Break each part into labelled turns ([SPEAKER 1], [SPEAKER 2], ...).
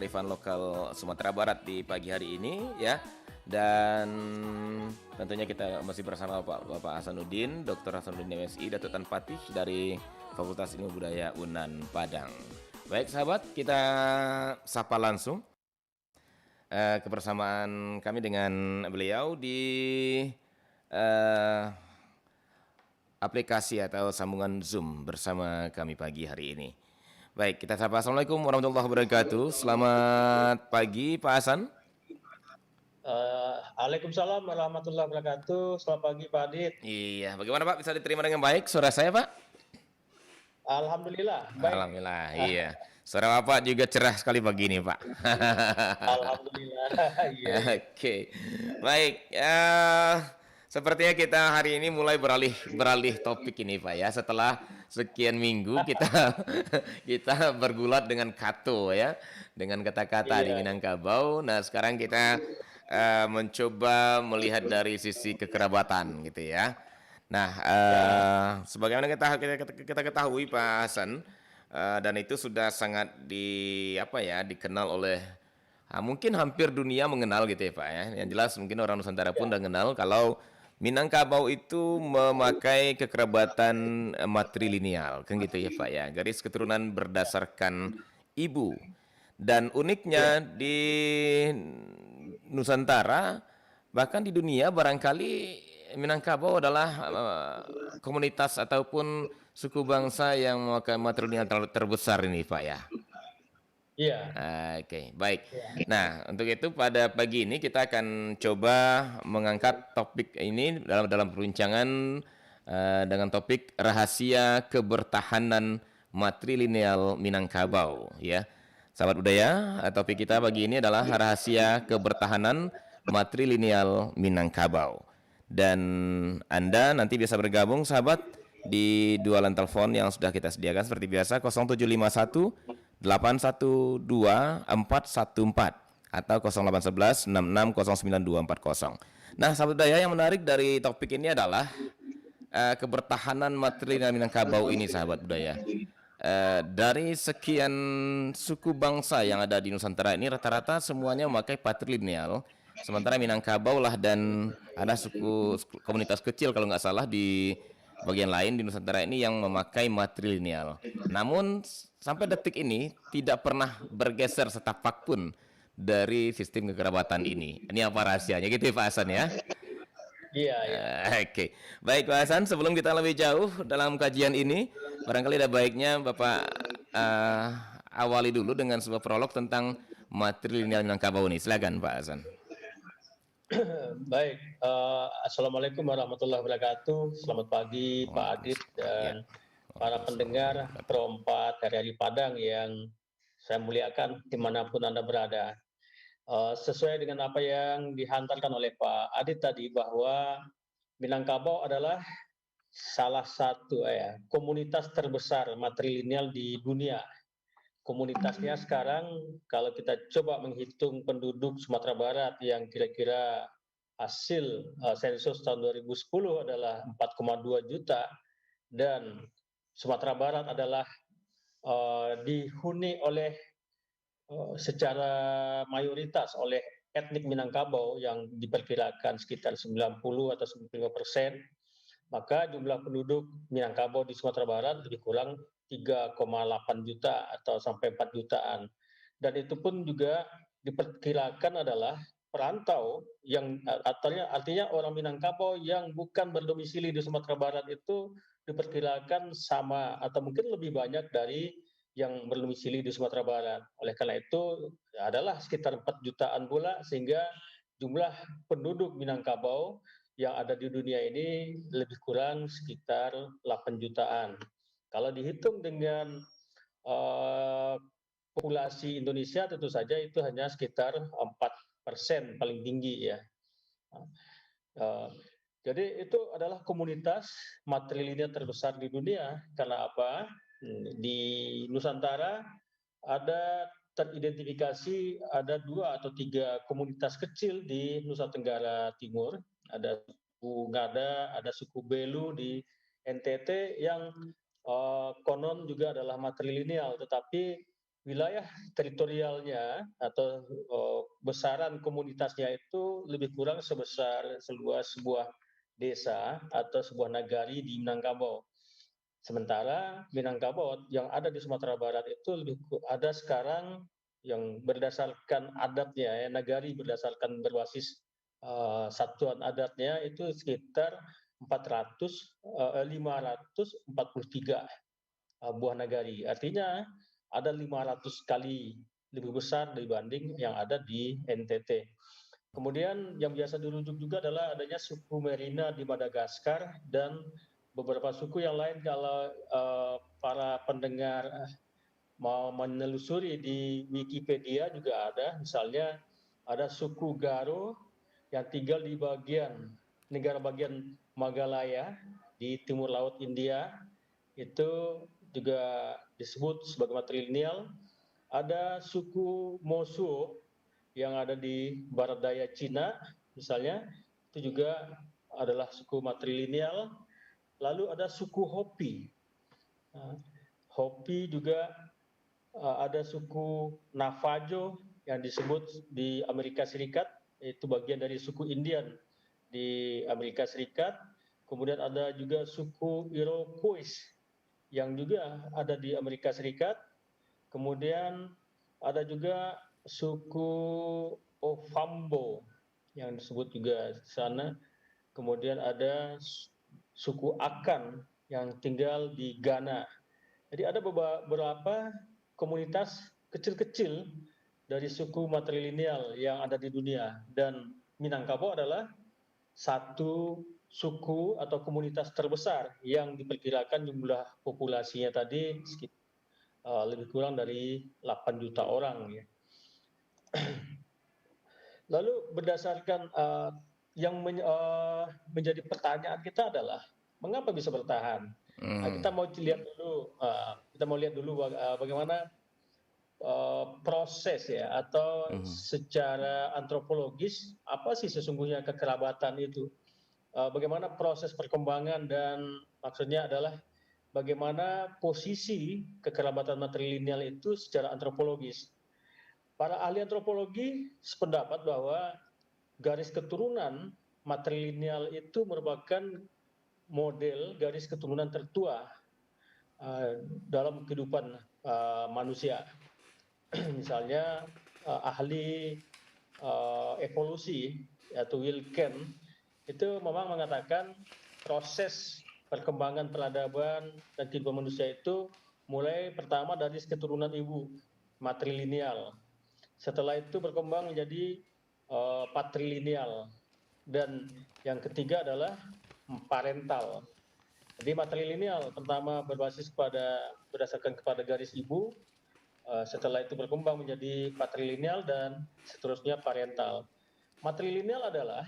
[SPEAKER 1] kearifan lokal Sumatera Barat di pagi hari ini ya. Dan tentunya kita masih bersama Bapak Hasanuddin, Dr. Hasanuddin MSI, Datuk Tan Patih dari Fakultas Ilmu Budaya UNAN Padang. Baik sahabat, kita sapa langsung kebersamaan kami dengan beliau di eh, aplikasi atau sambungan Zoom bersama kami pagi hari ini. Baik, kita sapa. Assalamualaikum warahmatullahi wabarakatuh. Selamat pagi Pak Hasan.
[SPEAKER 2] Waalaikumsalam warahmatullahi wabarakatuh. Selamat pagi Pak Adit.
[SPEAKER 1] Iya, bagaimana Pak? Bisa diterima dengan baik suara saya Pak?
[SPEAKER 2] Alhamdulillah, baik.
[SPEAKER 1] Alhamdulillah, iya. Suara Bapak juga cerah sekali pagi ini Pak.
[SPEAKER 2] Alhamdulillah, iya, iya.
[SPEAKER 1] Oke, baik. Sepertinya kita hari ini mulai beralih topik ini Pak ya. Setelah sekian minggu kita kita bergulat dengan kato ya, dengan kata-kata di
[SPEAKER 2] Iya,
[SPEAKER 1] Minangkabau. Nah sekarang kita mencoba melihat dari sisi kekerabatan gitu ya. Nah,
[SPEAKER 2] ya,
[SPEAKER 1] sebagaimana kita ketahui Pak Hasan, dan itu sudah sangat dikenal oleh mungkin hampir dunia mengenal gitu ya Pak ya. Yang jelas mungkin orang Nusantara pun
[SPEAKER 2] ya,
[SPEAKER 1] udah kenal kalau Minangkabau itu memakai kekerabatan matrilineal, kan gitu ya Pak ya. Garis keturunan berdasarkan ibu. Dan
[SPEAKER 2] ya,
[SPEAKER 1] uniknya di Nusantara, bahkan di dunia barangkali Minangkabau adalah komunitas ataupun suku bangsa yang memakai matrilineal terbesar ini Pak ya.
[SPEAKER 2] iya,
[SPEAKER 1] Oke, baik.
[SPEAKER 2] iya,
[SPEAKER 1] Nah, untuk itu pada pagi ini kita akan coba mengangkat topik ini dalam perbincangan dengan topik rahasia kebertahanan matrilineal Minangkabau ya. Sahabat budaya, topik kita pagi ini adalah rahasia kebertahanan matrilineal Minangkabau. Dan Anda nanti bisa bergabung sahabat di dua line telepon yang sudah kita sediakan seperti biasa 0751 812 414 atau 0811 6609 240. Nah, sahabat daya yang menarik dari topik ini adalah kebertahanan matrilineal Minangkabau ini sahabat budaya. Dari sekian suku bangsa yang ada di Nusantara ini rata-rata semuanya memakai patrilineal. Sementara Minangkabau lah dan ada suku komunitas kecil kalau nggak salah di bagian lain di Nusantara ini yang memakai matrilineal. Namun sampai detik ini tidak pernah bergeser setapak pun dari sistem kekerabatan ini. Ini apa rahasianya gitu ya Pak Hasan ya?
[SPEAKER 2] iya, iya.
[SPEAKER 1] Oke, baik Pak Hasan. Sebelum kita lebih jauh dalam kajian ini, barangkali ada baiknya Bapak eh, awali dulu dengan sebuah prolog tentang matrilineal Minangkabau ini. Silakan Pak Hasan.
[SPEAKER 2] Baik. Assalamualaikum warahmatullahi wabarakatuh. Selamat pagi Pak Adit
[SPEAKER 1] Waalaikumsalam. Ya.
[SPEAKER 2] dan para
[SPEAKER 1] Waalaikumsalam warahmatullahi
[SPEAKER 2] pendengar
[SPEAKER 1] wabarakatuh.
[SPEAKER 2] Pro 4 RRI Padang yang saya muliakan dimanapun Anda berada. Sesuai dengan apa yang dihantarkan oleh Pak Adit tadi bahwa Minangkabau adalah salah satu komunitas terbesar matrilineal di dunia. Komunitasnya sekarang kalau kita coba menghitung penduduk Sumatera Barat yang kira-kira hasil sensus tahun 2010 adalah 4,2 juta dan Sumatera Barat adalah dihuni oleh secara mayoritas oleh etnik Minangkabau yang diperkirakan sekitar 90 atau 95%, maka jumlah penduduk Minangkabau di Sumatera Barat lebih kurang 3,8 juta atau sampai 4 jutaan. Dan itu pun juga diperkirakan adalah perantau yang artinya orang Minangkabau yang bukan berdomisili di Sumatera Barat itu diperkirakan sama atau mungkin lebih banyak dari yang berdomisili di Sumatera Barat. Oleh karena itu adalah sekitar 4 jutaan pula sehingga jumlah penduduk Minangkabau yang ada di dunia ini lebih kurang sekitar 8 jutaan. Kalau dihitung dengan uh, populasi Indonesia tentu saja itu hanya sekitar 4% paling tinggi ya. Uh, jadi itu adalah komunitas matrilineal terbesar di dunia. Karena apa? Di Nusantara ada teridentifikasi ada 2 atau 3 komunitas kecil di Nusa Tenggara Timur. Ada suku Ngada, ada suku Belu di NTT yang konon juga adalah matrilineal, tetapi wilayah teritorialnya atau besaran komunitasnya itu lebih kurang sebesar seluas sebuah desa atau sebuah nagari di Minangkabau. Sementara Minangkabau yang ada di Sumatera Barat itu ada sekarang yang berdasarkan adatnya ya, nagari berdasarkan berbasis satuan adatnya itu sekitar 543 buah nagari. Artinya ada 500 kali lebih besar dibanding yang ada di NTT. Kemudian yang biasa dirujuk juga adalah adanya suku Merina di Madagaskar dan beberapa suku yang lain kalau para pendengar mau menelusuri di Wikipedia juga ada, misalnya ada suku Garo yang tinggal di negara bagian Magalaya di timur laut India, itu juga disebut sebagai matrilineal. Ada suku Mosuo yang ada di barat daya Cina, misalnya, itu juga adalah suku matrilineal. Lalu ada suku Hopi. Hopi juga ada suku Navajo yang disebut di Amerika Serikat, itu bagian dari suku Indian di Amerika Serikat. Kemudian ada juga suku Iroquois yang juga ada di Amerika Serikat. Kemudian ada juga suku Ovambo yang disebut juga di sana. Kemudian ada suku Akan yang tinggal di Ghana. Jadi ada beberapa komunitas kecil-kecil dari suku matrilineal yang ada di dunia, dan Minangkabau adalah satu suku atau komunitas terbesar yang diperkirakan jumlah populasinya tadi lebih kurang dari 8 juta orang ya. Lalu berdasarkan yang menjadi pertanyaan kita adalah mengapa bisa bertahan? Nah, kita mau lihat dulu bagaimana proses ya atau secara antropologis apa sih sesungguhnya kekerabatan itu? Bagaimana proses perkembangan dan maksudnya adalah bagaimana posisi kekerabatan matrilineal itu secara antropologis. Para ahli antropologi sependapat bahwa garis keturunan matrilineal itu merupakan model garis keturunan tertua dalam kehidupan manusia. Misalnya ahli evolusi yaitu Wilken itu memang mengatakan proses perkembangan peradaban dan kehidupan manusia itu mulai pertama dari keturunan ibu matrilineal. Setelah itu berkembang menjadi patrilineal, dan yang ketiga adalah parental. Jadi matrilineal pertama berdasarkan kepada garis ibu, setelah itu berkembang menjadi patrilineal dan seterusnya parental. Matrilineal adalah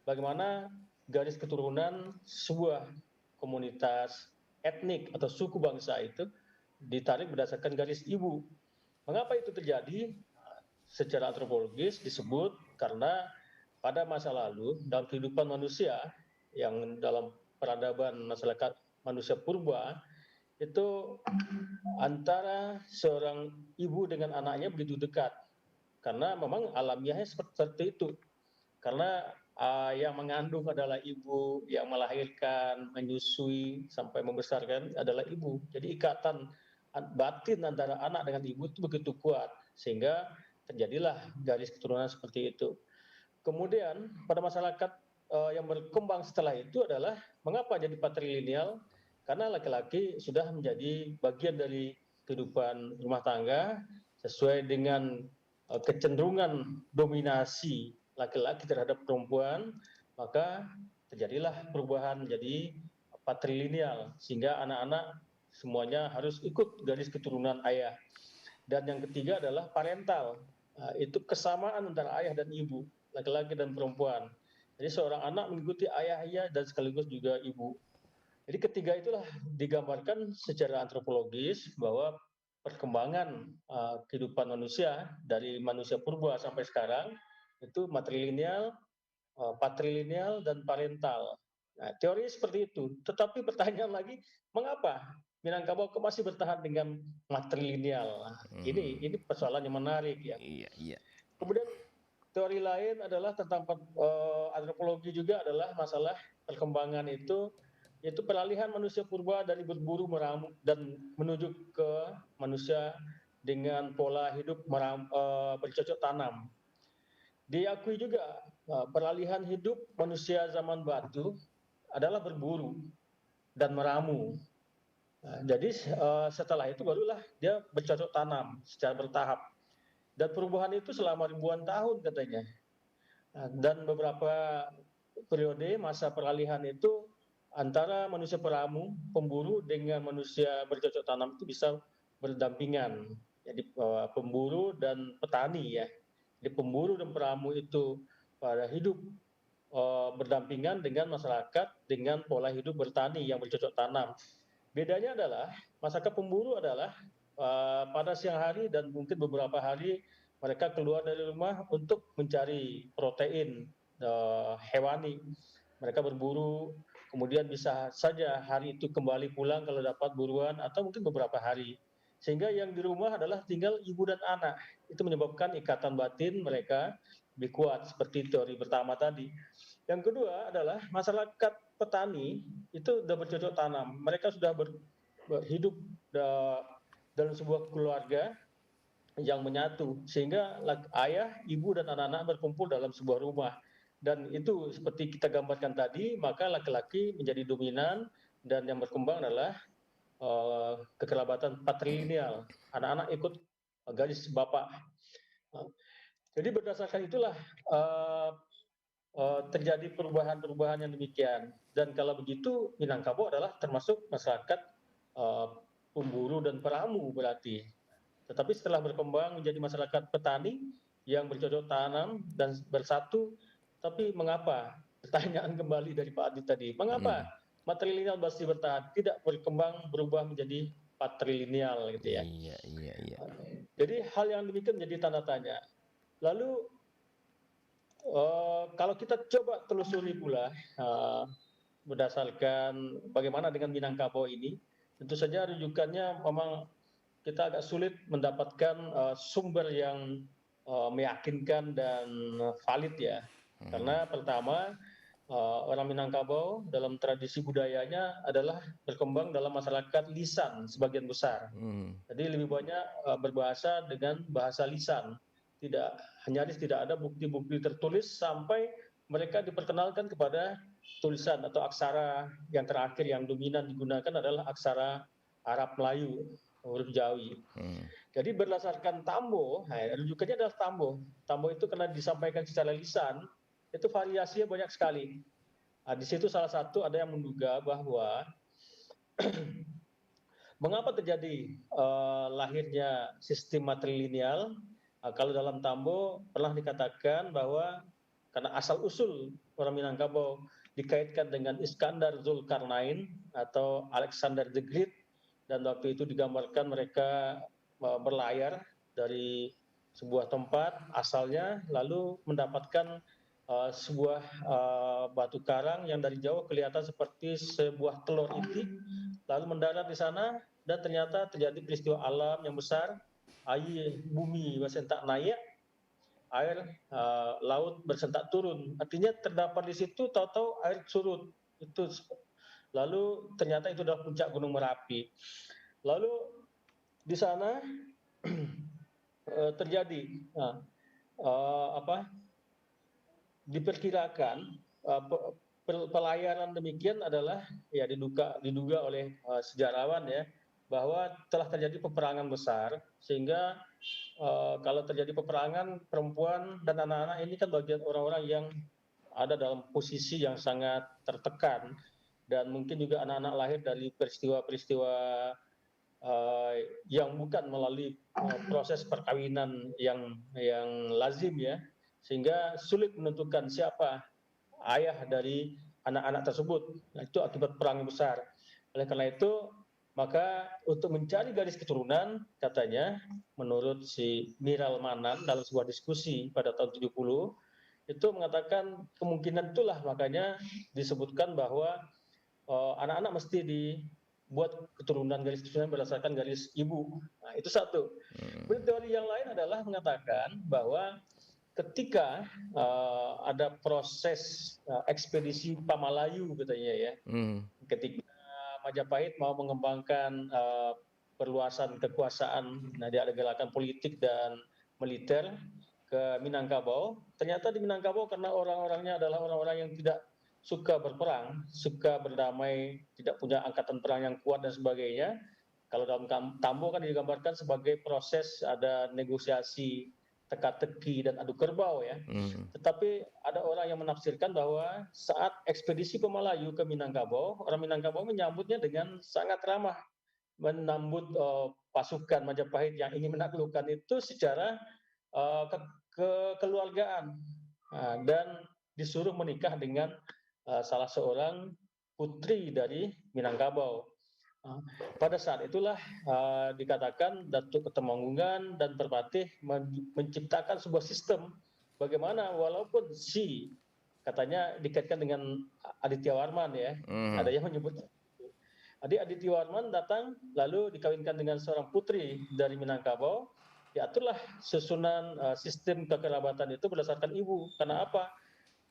[SPEAKER 2] bagaimana garis keturunan sebuah komunitas etnik atau suku bangsa itu ditarik berdasarkan garis ibu. Mengapa itu terjadi? Secara antropologis disebut karena pada masa lalu dalam kehidupan manusia yang dalam peradaban masyarakat manusia purba itu antara seorang ibu dengan anaknya begitu dekat karena memang alamiahnya seperti itu, karena yang mengandung adalah ibu, yang melahirkan, menyusui sampai membesarkan adalah ibu. Jadi ikatan batin antara anak dengan ibu itu begitu kuat sehingga terjadilah garis keturunan seperti itu. Kemudian pada masyarakat yang berkembang setelah itu adalah mengapa jadi patrilineal? Karena laki-laki sudah menjadi bagian dari kehidupan rumah tangga sesuai dengan kecenderungan dominasi laki-laki terhadap perempuan, maka terjadilah perubahan menjadi patrilineal sehingga anak-anak semuanya harus ikut garis keturunan ayah. Dan yang ketiga adalah parental. Itu kesamaan antara ayah dan ibu, laki-laki dan perempuan. Jadi seorang anak mengikuti ayahnya dan sekaligus juga ibu. Jadi ketiga itulah digambarkan secara antropologis bahwa perkembangan kehidupan manusia dari manusia purba sampai sekarang itu matrilineal, patrilineal, dan parental. Nah, teori seperti itu. Tetapi pertanyaan lagi, mengapa Minangkabau kok masih bertahan dengan matrilineal? Nah,
[SPEAKER 1] Hmm,
[SPEAKER 2] ini persoalan yang menarik ya.
[SPEAKER 1] iya, iya.
[SPEAKER 2] Kemudian teori lain adalah tentang antropologi juga adalah masalah perkembangan itu, yaitu peralihan manusia purba dari berburu meramu dan menuju ke manusia dengan pola hidup bercocok tanam. Diakui juga peralihan hidup manusia zaman batu adalah berburu dan meramu. Nah, jadi setelah itu barulah dia bercocok tanam secara bertahap. Dan perubahan itu selama ribuan tahun katanya. Nah, dan beberapa periode masa peralihan itu antara manusia peramu, pemburu dengan manusia bercocok tanam itu bisa berdampingan. Jadi pemburu dan petani ya. Jadi pemburu dan peramu itu pada hidup berdampingan dengan masyarakat dengan pola hidup bertani yang bercocok tanam. Bedanya adalah masyarakat pemburu adalah pada siang hari dan mungkin beberapa hari mereka keluar dari rumah untuk mencari protein hewani. Mereka berburu, kemudian bisa saja hari itu kembali pulang kalau dapat buruan atau mungkin beberapa hari. Sehingga yang di rumah adalah tinggal ibu dan anak. Itu menyebabkan ikatan batin mereka lebih kuat seperti teori pertama tadi. Yang kedua adalah masyarakat petani itu sudah bercocok tanam. Mereka sudah hidup dalam sebuah keluarga yang menyatu sehingga ayah, ibu dan anak-anak berkumpul dalam sebuah rumah. Dan itu seperti kita gambarkan tadi, maka laki-laki menjadi dominan dan yang berkembang adalah kekerabatan patrilineal. Anak-anak ikut garis bapak. Jadi berdasarkan itulah terjadi perubahan-perubahan yang demikian. Dan kalau begitu Minangkabau adalah termasuk masyarakat pemburu dan peramu berarti. Tetapi setelah berkembang menjadi masyarakat petani yang bercocok tanam dan bersatu, tapi mengapa? Pertanyaan kembali dari Pak Adi tadi, mengapa
[SPEAKER 1] Hmm,
[SPEAKER 2] matrilineal masih bertahan, tidak berkembang berubah menjadi patrilineal gitu ya.
[SPEAKER 1] iya, iya, iya.
[SPEAKER 2] Jadi hal yang demikian menjadi tanda tanya. Lalu kalau kita coba telusuri pula berdasarkan bagaimana dengan Minangkabau ini, tentu saja rujukannya memang kita agak sulit mendapatkan sumber yang meyakinkan dan valid ya.
[SPEAKER 1] Hmm,
[SPEAKER 2] Karena pertama orang Minangkabau dalam tradisi budayanya adalah berkembang dalam masyarakat lisan sebagian besar.
[SPEAKER 1] hmm,
[SPEAKER 2] Jadi lebih banyak berbahasa dengan bahasa lisan. Nyaris tidak ada bukti-bukti tertulis sampai mereka diperkenalkan kepada tulisan atau aksara yang terakhir yang dominan digunakan adalah aksara Arab Melayu, huruf Jawi.
[SPEAKER 1] hmm,
[SPEAKER 2] Jadi berdasarkan Tambo, rujukannya adalah Tambo. Tambo itu karena disampaikan secara lisan, itu variasinya banyak sekali. Nah, di situ salah satu ada yang menduga bahwa mengapa terjadi lahirnya sistem matrilineal? Kalau dalam Tambo pernah dikatakan bahwa karena asal usul orang Minangkabau dikaitkan dengan Iskandar Zulkarnain atau Alexander the Great, dan waktu itu digambarkan mereka berlayar dari sebuah tempat asalnya lalu mendapatkan sebuah batu karang yang dari jauh kelihatan seperti sebuah telur itik, lalu mendarat di sana dan ternyata terjadi peristiwa alam yang besar, air bumi bersentak naik, air laut bersentak turun. Artinya terdapat di situ tahu-tahu air surut. Itu lalu ternyata itu adalah puncak Gunung Merapi. Lalu di sana terjadi diperkirakan pelayaran demikian adalah ya diduga oleh sejarawan ya bahwa telah terjadi peperangan besar sehingga kalau terjadi peperangan perempuan dan anak-anak ini kan bagian orang-orang yang ada dalam posisi yang sangat tertekan dan mungkin juga anak-anak lahir dari peristiwa-peristiwa yang bukan melalui proses perkawinan yang lazim ya, sehingga sulit menentukan siapa ayah dari anak-anak tersebut. Nah, itu akibat perang besar. Oleh karena itu, maka untuk mencari garis keturunan, katanya menurut si Miral Manan dalam sebuah diskusi pada tahun 70, itu mengatakan kemungkinan itulah makanya disebutkan bahwa anak-anak mesti dibuat keturunan garis keturunan berdasarkan garis ibu. Nah, itu satu. Kemudian teori yang lain adalah mengatakan bahwa ketika ada proses ekspedisi Pamalayu katanya ya, ketika Majapahit mau mengembangkan perluasan kekuasaan, nah dia ada gerakan politik dan militer ke Minangkabau. Ternyata di Minangkabau karena orang-orangnya adalah orang-orang yang tidak suka berperang, suka berdamai, tidak punya angkatan perang yang kuat dan sebagainya. Kalau dalam Tambo kan digambarkan sebagai proses ada negosiasi teka-teki dan adu kerbau ya. Tetapi ada orang yang menafsirkan bahwa saat ekspedisi Pemalayu ke Minangkabau, orang Minangkabau menyambutnya dengan sangat ramah, menambut pasukan Majapahit yang ingin menaklukkan itu secara kekeluargaan dan disuruh menikah dengan salah seorang putri dari Minangkabau. Pada saat itulah dikatakan Datuk Ketemanggungan dan Perpatih menciptakan sebuah sistem bagaimana walaupun katanya dikaitkan dengan Aditya Warman ya, ada yang menyebut Aditya Warman datang lalu dikawinkan dengan seorang putri dari Minangkabau, diaturlah susunan sistem kekerabatan itu berdasarkan ibu. Karena apa?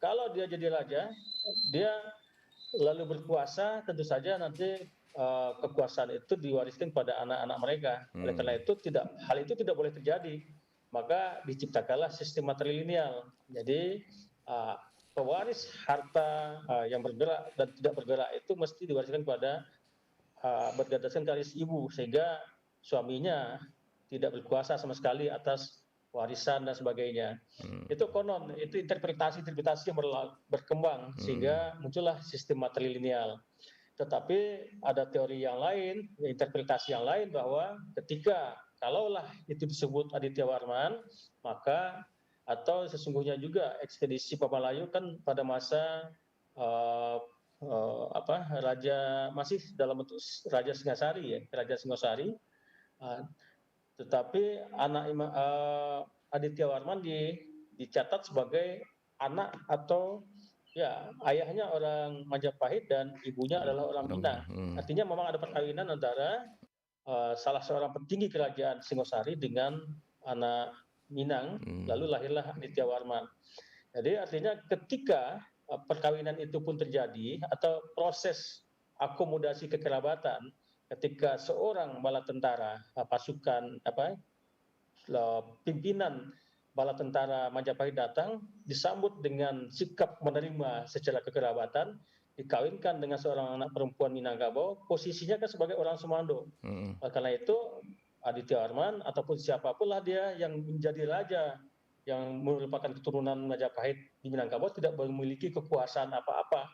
[SPEAKER 2] Kalau dia jadi raja, dia lalu berkuasa, tentu saja nanti kekuasaan itu diwariskan pada anak-anak mereka. Oleh karena itu hal itu tidak boleh terjadi. Maka diciptakanlah sistem matrilineal. Jadi pewaris harta yang bergerak dan tidak bergerak itu mesti diwariskan pada berdasarkan garis ibu, sehingga suaminya tidak berkuasa sama sekali atas warisan dan sebagainya. Itu konon, itu interpretasi yang berkembang sehingga muncullah sistem matrilineal. Tetapi ada teori yang lain, interpretasi yang lain bahwa ketika kalaulah itu disebut Aditya Warman, maka atau sesungguhnya juga ekspedisi Pamalayu kan pada masa raja masih dalam bentuk Raja Singasari ya, Raja Singasari. Tetapi anak Aditya Warman dicatat sebagai anak atau ya ayahnya orang Majapahit dan ibunya adalah orang Minang. Artinya memang ada perkawinan antara salah seorang petinggi kerajaan Singosari dengan anak Minang, lalu lahirlah Aditya Warman. Jadi artinya ketika perkawinan itu pun terjadi atau proses akomodasi kekerabatan, ketika seorang bala tentara pasukan pimpinan bala tentara Majapahit datang, disambut dengan sikap menerima secara kekerabatan, dikawinkan dengan seorang anak perempuan Minangkabau, posisinya kan sebagai orang Semando. Karena itu Aditya Warman ataupun siapapun lah dia yang menjadi raja yang merupakan keturunan Majapahit di Minangkabau tidak memiliki kekuasaan apa-apa.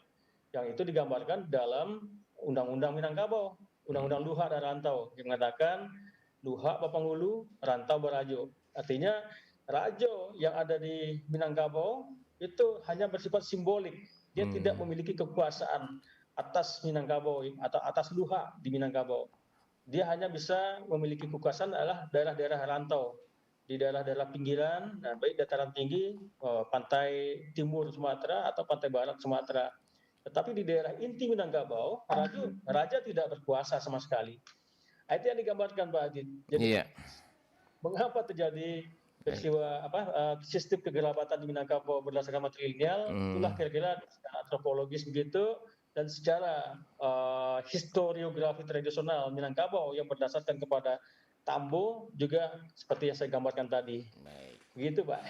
[SPEAKER 2] Yang itu digambarkan dalam Undang-Undang Minangkabau, Undang-Undang Luhak dan Rantau, yang mengatakan Luhak Bapanghulu, Rantau Barajo. Artinya rajo yang ada di Minangkabau itu hanya bersifat simbolik. Dia tidak memiliki kekuasaan atas Minangkabau atau atas Luhak di Minangkabau. Dia hanya bisa memiliki kekuasaan adalah daerah-daerah rantau, di daerah-daerah pinggiran, baik dataran tinggi, pantai timur Sumatera atau pantai barat Sumatera. Tetapi di daerah inti Minangkabau, raja tidak berkuasa sama sekali. Itu yang digambarkan Pak Adit. Jadi mengapa terjadi peristiwa sistem kekerabatan di Minangkabau berdasarkan matrilineal, itulah kira-kira secara antropologis begitu, dan secara historiografi tradisional Minangkabau yang berdasarkan kepada Tambo juga seperti yang saya gambarkan tadi.
[SPEAKER 1] Baik.
[SPEAKER 2] Begitu, Pak.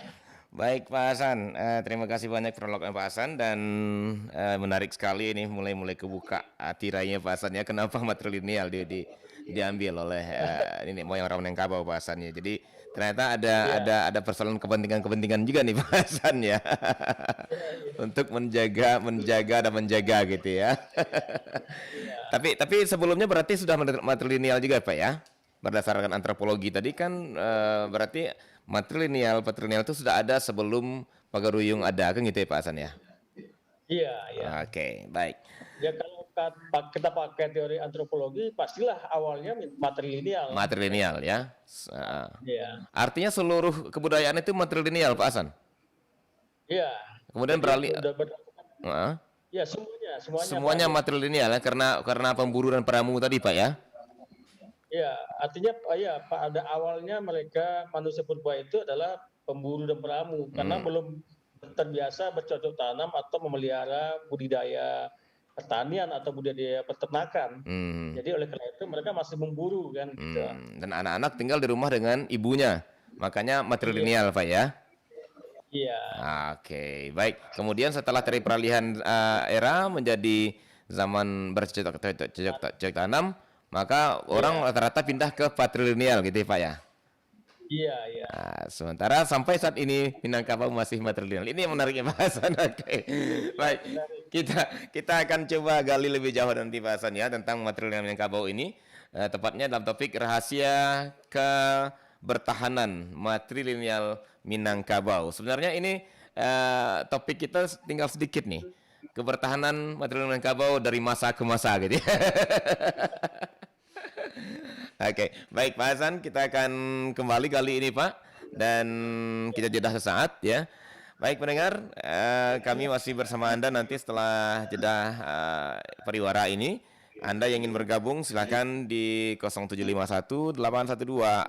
[SPEAKER 1] Baik Pak Hasan, terima kasih banyak prolognya Pak Hasan, dan menarik sekali ini mulai kebuka tirainya Pak Hasan ya, kenapa matrilineal diambil oleh ini moyang orang Minangkabau Pak Hasan ya. Jadi ternyata ada persoalan kepentingan juga nih Pak Hasan ya. Untuk menjaga gitu ya. Tapi sebelumnya berarti sudah matrilineal juga Pak ya? Berdasarkan antropologi tadi kan berarti patrilineal itu sudah ada sebelum Pagaruyung ada kan gitu ya Pak Hasan ya?
[SPEAKER 2] Iya.
[SPEAKER 1] Oke, baik.
[SPEAKER 2] Ya kalau kita pakai teori antropologi pastilah awalnya matrilineal.
[SPEAKER 1] Matrilineal ya.
[SPEAKER 2] Iya.
[SPEAKER 1] Artinya seluruh kebudayaan itu matrilineal Pak Hasan?
[SPEAKER 2] Iya,
[SPEAKER 1] Kemudian
[SPEAKER 2] jadi
[SPEAKER 1] beralih,
[SPEAKER 2] berdasarkan
[SPEAKER 1] heeh,
[SPEAKER 2] ya semuanya Pak
[SPEAKER 1] semuanya
[SPEAKER 2] Ade.
[SPEAKER 1] matrilineal ya, karena pemburu dan pramu tadi Pak ya.
[SPEAKER 2] Ya, artinya ya pada awalnya mereka manusia purba itu adalah pemburu dan peramu karena
[SPEAKER 1] Hmm,
[SPEAKER 2] belum terbiasa bercocok tanam atau memelihara budidaya pertanian atau budidaya peternakan.
[SPEAKER 1] hmm,
[SPEAKER 2] Jadi oleh karena itu mereka masih memburu kan gitu.
[SPEAKER 1] Dan anak-anak tinggal di rumah dengan ibunya, makanya
[SPEAKER 2] Iya,
[SPEAKER 1] matrilineal Pak ya.
[SPEAKER 2] iya,
[SPEAKER 1] Oke, baik. Kemudian setelah dari peralihan era menjadi zaman bercocok tanam, maka orang
[SPEAKER 2] iya,
[SPEAKER 1] rata-rata pindah ke patrilineal gitu ya, Pak ya.
[SPEAKER 2] iya, iya.
[SPEAKER 1] Nah, sementara sampai saat ini Minangkabau masih matrilineal. Ini yang menariknya bahasan. Oke.
[SPEAKER 2] Iya,
[SPEAKER 1] Baik.
[SPEAKER 2] menarik.
[SPEAKER 1] Kita kita akan coba gali lebih jauh nanti bahasannya tentang matrilineal Minangkabau ini. Tepatnya dalam topik rahasia kebertahanan matrilineal Minangkabau. Sebenarnya ini topik kita tinggal sedikit nih. Kebertahanan matrilineal Minangkabau dari masa ke masa gitu ya. Oke, baik Pak Hasan, kita akan kembali kali ini Pak, dan kita jeda sesaat ya. Baik pendengar, kami masih bersama Anda nanti setelah jeda pariwara ini. Anda yang ingin bergabung silakan di 0751 812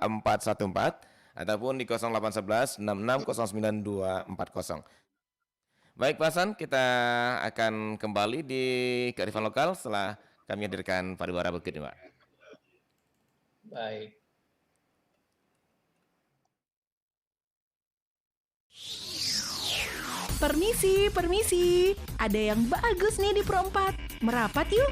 [SPEAKER 1] 414 ataupun di 0811 66 09 240. Baik Pak Hasan, kita akan kembali di kearifan lokal setelah kami hadirkan pariwara berikut ini Pak.
[SPEAKER 2] Baik.
[SPEAKER 3] Permisi, permisi. Ada yang bagus nih di Pro 4. Merapat yuk.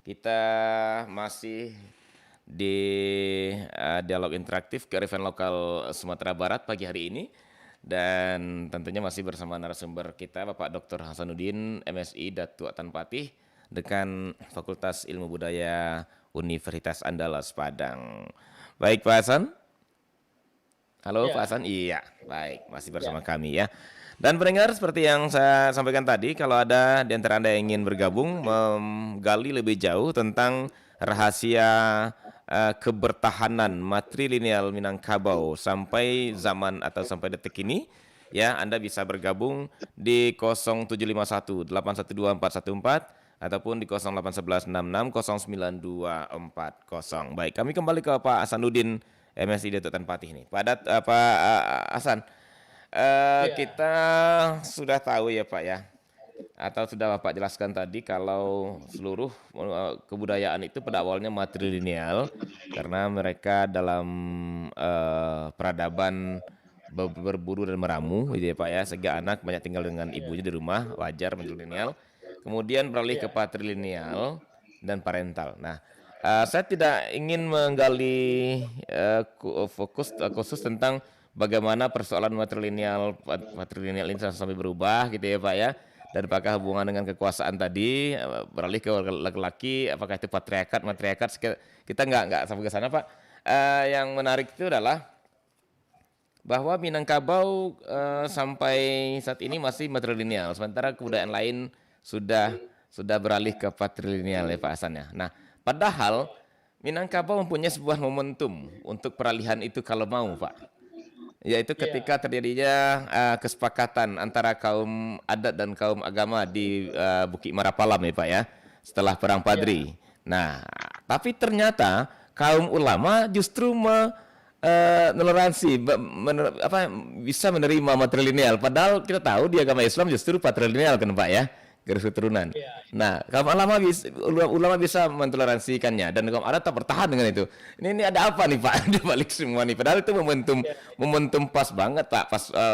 [SPEAKER 1] Kita masih di dialog interaktif kearifan lokal Sumatera Barat pagi hari ini, dan tentunya masih bersama narasumber kita Bapak Dr. Hasanuddin MSI Datu Tanpatih, Dekan Fakultas Ilmu Budaya Universitas Andalas Padang. Baik Pak Hasan. Halo Pak
[SPEAKER 2] Ya,
[SPEAKER 1] Hasan, iya, baik, masih bersama
[SPEAKER 2] ya.
[SPEAKER 1] kami ya. Dan pendengar, seperti yang saya sampaikan tadi, kalau ada di antara Anda yang ingin bergabung, menggali lebih jauh tentang rahasia kebertahanan matrilineal Minangkabau sampai zaman atau sampai detik ini, ya Anda bisa bergabung di 0751 812 414 ataupun di 0811 66 09240. Baik, kami kembali ke Pak Hasanuddin MSI Datuk Patih nih. Pak Hasan,
[SPEAKER 2] Ya,
[SPEAKER 1] kita sudah tahu ya Pak ya, atau sudah Bapak jelaskan tadi kalau seluruh kebudayaan itu pada awalnya matrilineal karena mereka dalam peradaban berburu dan meramu gitu ya Pak ya, sehingga anak banyak tinggal dengan ibunya di rumah, wajar matrilineal. Kemudian beralih ke
[SPEAKER 2] ya,
[SPEAKER 1] patrilineal dan parental. Nah, saya tidak ingin menggali fokus khusus tentang bagaimana persoalan matrilineal ini sampai berubah gitu ya Pak ya. Dan apakah hubungan dengan kekuasaan tadi beralih ke laki-laki, apakah itu matriarkat kita nggak sampai ke sana Pak. Yang menarik itu adalah bahwa Minangkabau sampai saat ini masih matrilineal, sementara kebudayaan lain sudah beralih ke patrilineal ya Pak Hasan ya. Nah, padahal Minangkabau mempunyai sebuah momentum untuk peralihan itu kalau mau Pak, yaitu
[SPEAKER 2] ya,
[SPEAKER 1] ketika terjadinya kesepakatan antara kaum adat dan kaum agama di Bukit Marapalam ya Pak ya, setelah Perang
[SPEAKER 2] ya.
[SPEAKER 1] Padri. Nah, tapi ternyata kaum ulama justru toleransi bisa menerima matrilineal, padahal kita tahu di agama Islam justru patrilineal kan Pak ya, garis keturunan.
[SPEAKER 2] Ya,
[SPEAKER 1] Nah, kaum ulama bisa mentoleransikannya dan kaum adat tak bertahan dengan itu. Ini ada apa nih Pak di balik semua nih? Padahal itu momentum
[SPEAKER 2] ya,
[SPEAKER 1] momentum pas banget Pak,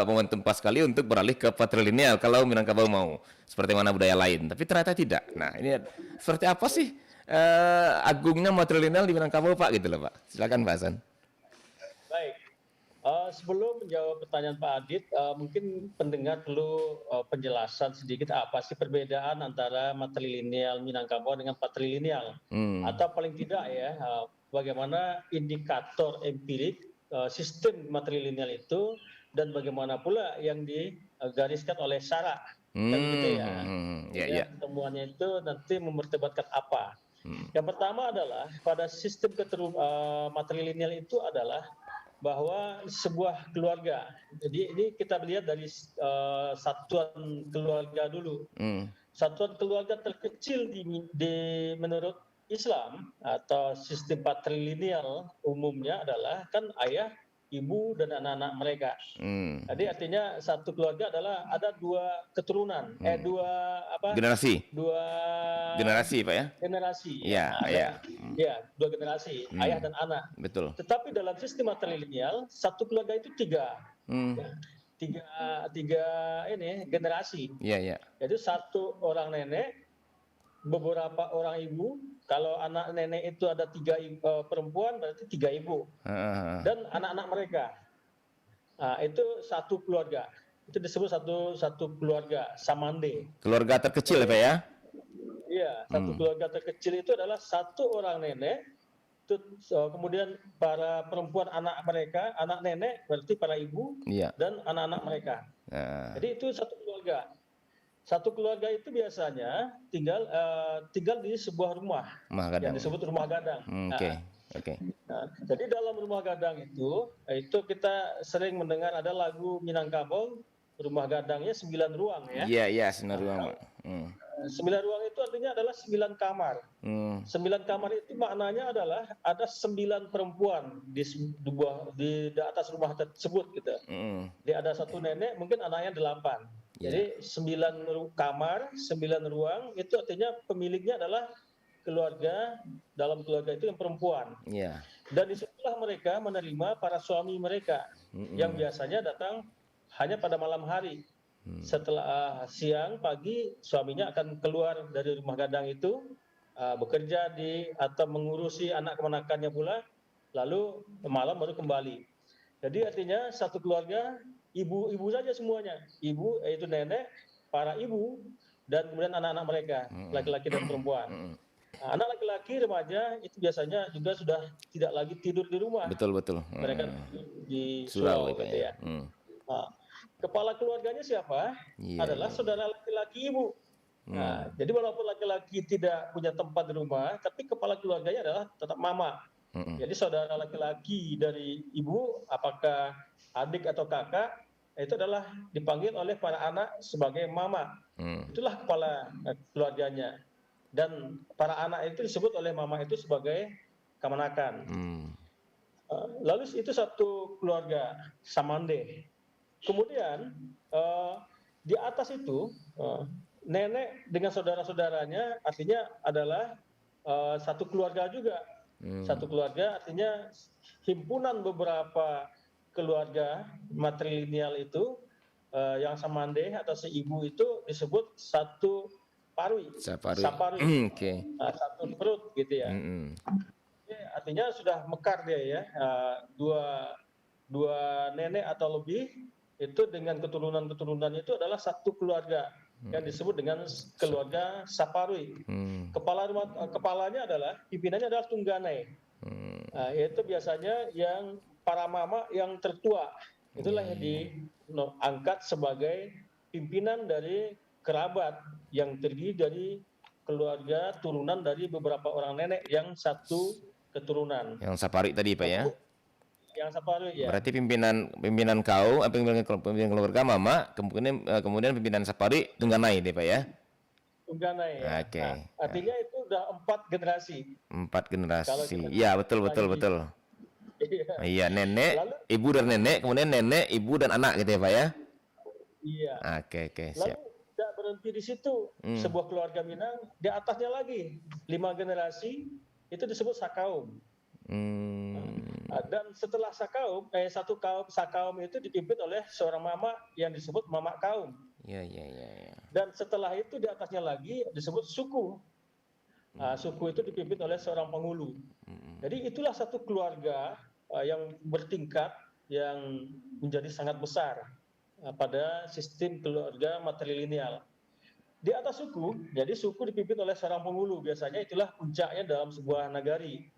[SPEAKER 1] momentum pas sekali untuk beralih ke patrilineal kalau Minangkabau mau seperti mana budaya lain, tapi ternyata tidak. Nah, ini seperti apa sih agungnya matrilineal di Minangkabau Pak gitu loh Pak. Silakan Pak Hasan.
[SPEAKER 2] baik. Sebelum menjawab pertanyaan Pak Adit, mungkin pendengar perlu penjelasan sedikit apa sih perbedaan antara matrilineal Minangkabau dengan patrilineal,
[SPEAKER 1] Hmm.
[SPEAKER 2] atau paling tidak ya, bagaimana indikator empirik sistem matrilineal itu dan bagaimana pula yang digariskan oleh syara, kan begitu ya.
[SPEAKER 1] Ya,
[SPEAKER 2] Ya,
[SPEAKER 1] ya.
[SPEAKER 2] pertemuannya itu nanti memperdebatkan apa.
[SPEAKER 1] Hmm.
[SPEAKER 2] Yang pertama adalah pada sistem matrilineal itu adalah bahwa sebuah keluarga. Jadi ini kita lihat dari satuan keluarga dulu.
[SPEAKER 1] Hmm.
[SPEAKER 2] Satuan keluarga terkecil menurut Islam atau sistem patrilineal umumnya adalah kan ayah, ibu dan anak-anak mereka.
[SPEAKER 1] Hmm.
[SPEAKER 2] Jadi artinya satu keluarga adalah ada dua keturunan,
[SPEAKER 1] Generasi
[SPEAKER 2] dua
[SPEAKER 1] Pak ya.
[SPEAKER 2] generasi.
[SPEAKER 1] Iya, iya.
[SPEAKER 2] Ya, dua generasi, ayah dan anak.
[SPEAKER 1] Betul.
[SPEAKER 2] Tetapi dalam sistem matrilineal satu keluarga itu tiga,
[SPEAKER 1] Hmm.
[SPEAKER 2] ya, tiga ini generasi.
[SPEAKER 1] Iya, iya.
[SPEAKER 2] Jadi satu orang nenek, beberapa orang ibu. Kalau anak nenek itu ada perempuan, berarti tiga ibu
[SPEAKER 1] Heeh.
[SPEAKER 2] dan anak-anak mereka. Nah, itu satu keluarga. Itu disebut satu keluarga samande.
[SPEAKER 1] Keluarga terkecil ya Pak ya.
[SPEAKER 2] Iya, satu keluarga terkecil itu adalah satu orang nenek. Kemudian para perempuan anak mereka, anak nenek berarti para ibu
[SPEAKER 1] Iya.
[SPEAKER 2] dan anak-anak mereka.
[SPEAKER 1] Nah,
[SPEAKER 2] Jadi itu satu keluarga. Satu keluarga itu biasanya tinggal di sebuah rumah
[SPEAKER 1] rumah
[SPEAKER 2] yang
[SPEAKER 1] gadang.
[SPEAKER 2] disebut rumah gadang.
[SPEAKER 1] Oke. Oke.
[SPEAKER 2] Nah, jadi dalam rumah gadang itu kita sering mendengar ada lagu Minangkabau, rumah gadangnya 9 ruang ya.
[SPEAKER 1] Iya, iya, sinar ruang Pak.
[SPEAKER 2] 9 ruang itu artinya adalah 9 kamar. 9 kamar itu maknanya adalah ada 9 perempuan di atas rumah tersebut gitu. Jadi ada satu nenek, mungkin anaknya 8. Jadi 9 kamar, 9 ruang itu artinya pemiliknya adalah keluarga, dalam keluarga itu yang perempuan.
[SPEAKER 1] Iya.
[SPEAKER 2] Dan disitulah mereka menerima para suami mereka yang biasanya datang hanya pada malam hari. Setelah siang, pagi, suaminya akan keluar dari rumah gadang itu, bekerja atau mengurusi anak keponakannya pula, lalu malam baru kembali. Jadi artinya satu keluarga, ibu-ibu saja semuanya. Ibu, yaitu nenek, para ibu, dan kemudian anak-anak mereka, laki-laki dan perempuan. Anak laki-laki remaja itu biasanya juga sudah tidak lagi tidur di rumah.
[SPEAKER 1] Betul, betul.
[SPEAKER 2] Mereka di
[SPEAKER 1] Surau
[SPEAKER 2] surau
[SPEAKER 1] Pak
[SPEAKER 2] gitu ya.
[SPEAKER 1] ya.
[SPEAKER 2] Nah, kepala keluarganya siapa?
[SPEAKER 1] Iya,
[SPEAKER 2] Adalah
[SPEAKER 1] iya.
[SPEAKER 2] saudara laki-laki ibu. Nah, jadi walaupun laki-laki tidak punya tempat di rumah, tapi kepala keluarganya adalah tetap mama. Jadi saudara laki-laki dari ibu, apakah adik atau kakak, itu adalah dipanggil oleh para anak sebagai mama. Itulah kepala keluarganya. Dan para anak itu disebut oleh mama itu sebagai kamanakan. Lalu itu satu keluarga Samande. Kemudian di atas itu nenek dengan saudara-saudaranya artinya adalah satu keluarga juga. Satu keluarga artinya himpunan beberapa keluarga matrilineal itu yang Samande atau seibu itu disebut satu parwi. Saparwi.
[SPEAKER 1] Oke.
[SPEAKER 2] Satu perut gitu ya. Artinya sudah mekar dia ya, dua nenek atau lebih itu dengan keturunan-keturunan itu adalah satu keluarga yang disebut dengan keluarga Saparwi. Kepalanya adalah pimpinannya adalah Tungganai. Itu biasanya yang para mama yang tertua. Itulah yang diangkat sebagai pimpinan dari kerabat yang terdiri dari keluarga turunan dari beberapa orang nenek yang satu keturunan.
[SPEAKER 1] Yang Sapari tadi Pak ya?
[SPEAKER 2] Yang Sapari ya.
[SPEAKER 1] Berarti pimpinan kau, pimpinan keluarga mama, kemudian pimpinan Sapari Tungganai deh Pak ya?
[SPEAKER 2] Tungganai ya.
[SPEAKER 1] Oke.
[SPEAKER 2] Artinya itu udah 4 generasi.
[SPEAKER 1] 4 generasi. Iya betul. Iya nenek,
[SPEAKER 2] Lalu,
[SPEAKER 1] ibu dan nenek, kemudian nenek, ibu dan anak gitu ya Pak ya?
[SPEAKER 2] Iya.
[SPEAKER 1] Oke
[SPEAKER 2] Lalu
[SPEAKER 1] siap.
[SPEAKER 2] tidak berhenti di situ. Sebuah keluarga Minang di atasnya lagi 5 generasi itu disebut Sakaum. Dan setelah Sakaum, Sakaum itu dipimpin oleh seorang mama yang disebut Mama Kaum.
[SPEAKER 1] Iya.
[SPEAKER 2] Dan setelah itu di atasnya lagi disebut suku. Suku itu dipimpin oleh seorang penghulu. Jadi itulah satu keluarga yang bertingkat yang menjadi sangat besar pada sistem keluarga matrilineal. Di atas suku, jadi suku dipimpin oleh seorang penghulu. Biasanya itulah puncaknya dalam sebuah nagari.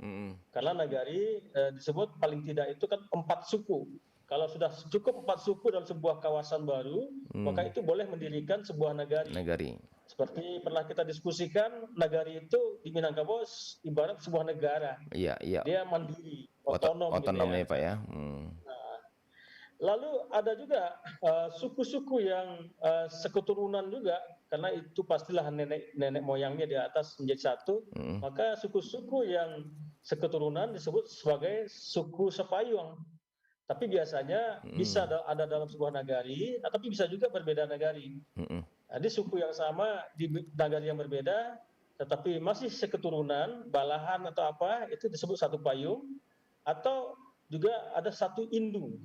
[SPEAKER 2] Karena nagari disebut paling tidak itu kan 4 suku. Kalau sudah cukup 4 suku dalam sebuah kawasan baru, maka itu boleh mendirikan sebuah nagari. Seperti pernah kita diskusikan, nagari itu di Minangkabau ibarat sebuah negara.
[SPEAKER 1] Iya.
[SPEAKER 2] Dia mandiri, otonom gitu
[SPEAKER 1] ya Pak ya.
[SPEAKER 2] Lalu ada juga suku-suku yang seketurunan juga, karena itu pastilah nenek moyangnya di atas menjadi satu. Maka suku-suku yang seketurunan disebut sebagai suku Sepayung. Tapi biasanya bisa ada dalam sebuah nagari, tapi bisa juga berbeda nagari. Jadi suku yang sama di nagari yang berbeda, tetapi masih seketurunan, balahan atau apa, itu disebut satu payung, atau juga ada satu indu.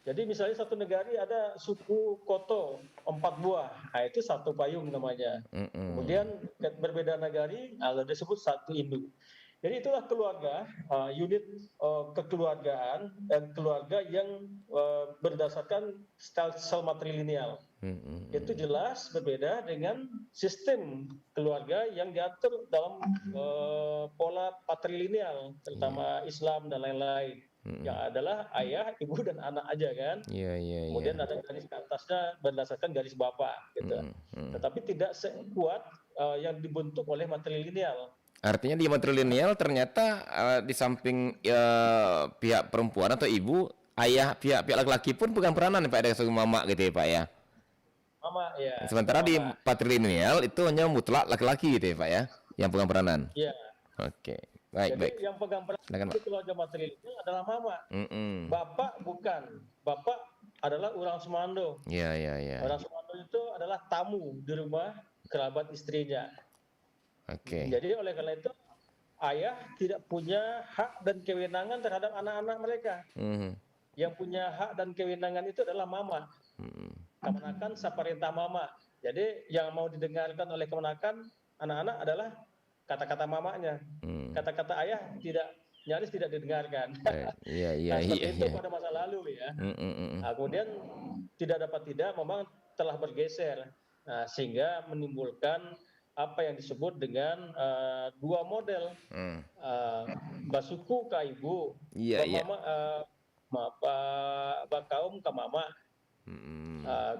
[SPEAKER 2] Jadi misalnya satu negari ada suku Koto 4 buah, itu satu payung namanya. Kemudian berbeda negari, disebut satu induk. Jadi itulah keluarga, unit kekeluargaan dan keluarga yang berdasarkan sel matrilineal. Itu jelas berbeda dengan sistem keluarga yang diatur dalam pola patrilineal, terutama Islam dan lain-lain. Yang adalah ayah, ibu dan anak aja kan. Kemudian ada garis ke atasnya berdasarkan garis bapak gitu. Tetapi tidak sekuat yang dibentuk oleh matrilineal.
[SPEAKER 1] Artinya di matrilineal ternyata di samping pihak perempuan atau ibu, ayah pihak laki-laki pun pegang peranan Pak, ada sebagai mama gitu ya Pak ya.
[SPEAKER 2] Mama ya.
[SPEAKER 1] Sementara di patrilineal itu hanya mutlak laki-laki gitu ya Pak ya, yang pegang peranan.
[SPEAKER 2] Iya.
[SPEAKER 1] Oke. Baik.
[SPEAKER 2] Yang pegang peranan di keluarga matrilineal adalah mama. Bapak bukan. Bapak adalah orang Semando.
[SPEAKER 1] Iya.
[SPEAKER 2] Orang Semando itu adalah tamu di rumah kerabat istrinya.
[SPEAKER 1] Oke.
[SPEAKER 2] Jadi oleh karena itu ayah tidak punya hak dan kewenangan terhadap anak-anak mereka. Yang punya hak dan kewenangan itu adalah mama. Kemenakan saparintah mama. Jadi yang mau didengarkan oleh kemenakan anak-anak adalah kata-kata mamanya. Kata-kata ayah nyaris tidak didengarkan.
[SPEAKER 1] Iya.
[SPEAKER 2] Seperti itu pada masa lalu ya. Kemudian tidak memang telah bergeser. Sehingga menimbulkan apa yang disebut dengan dua model. Basuku ke ibu. Kaum ke mama.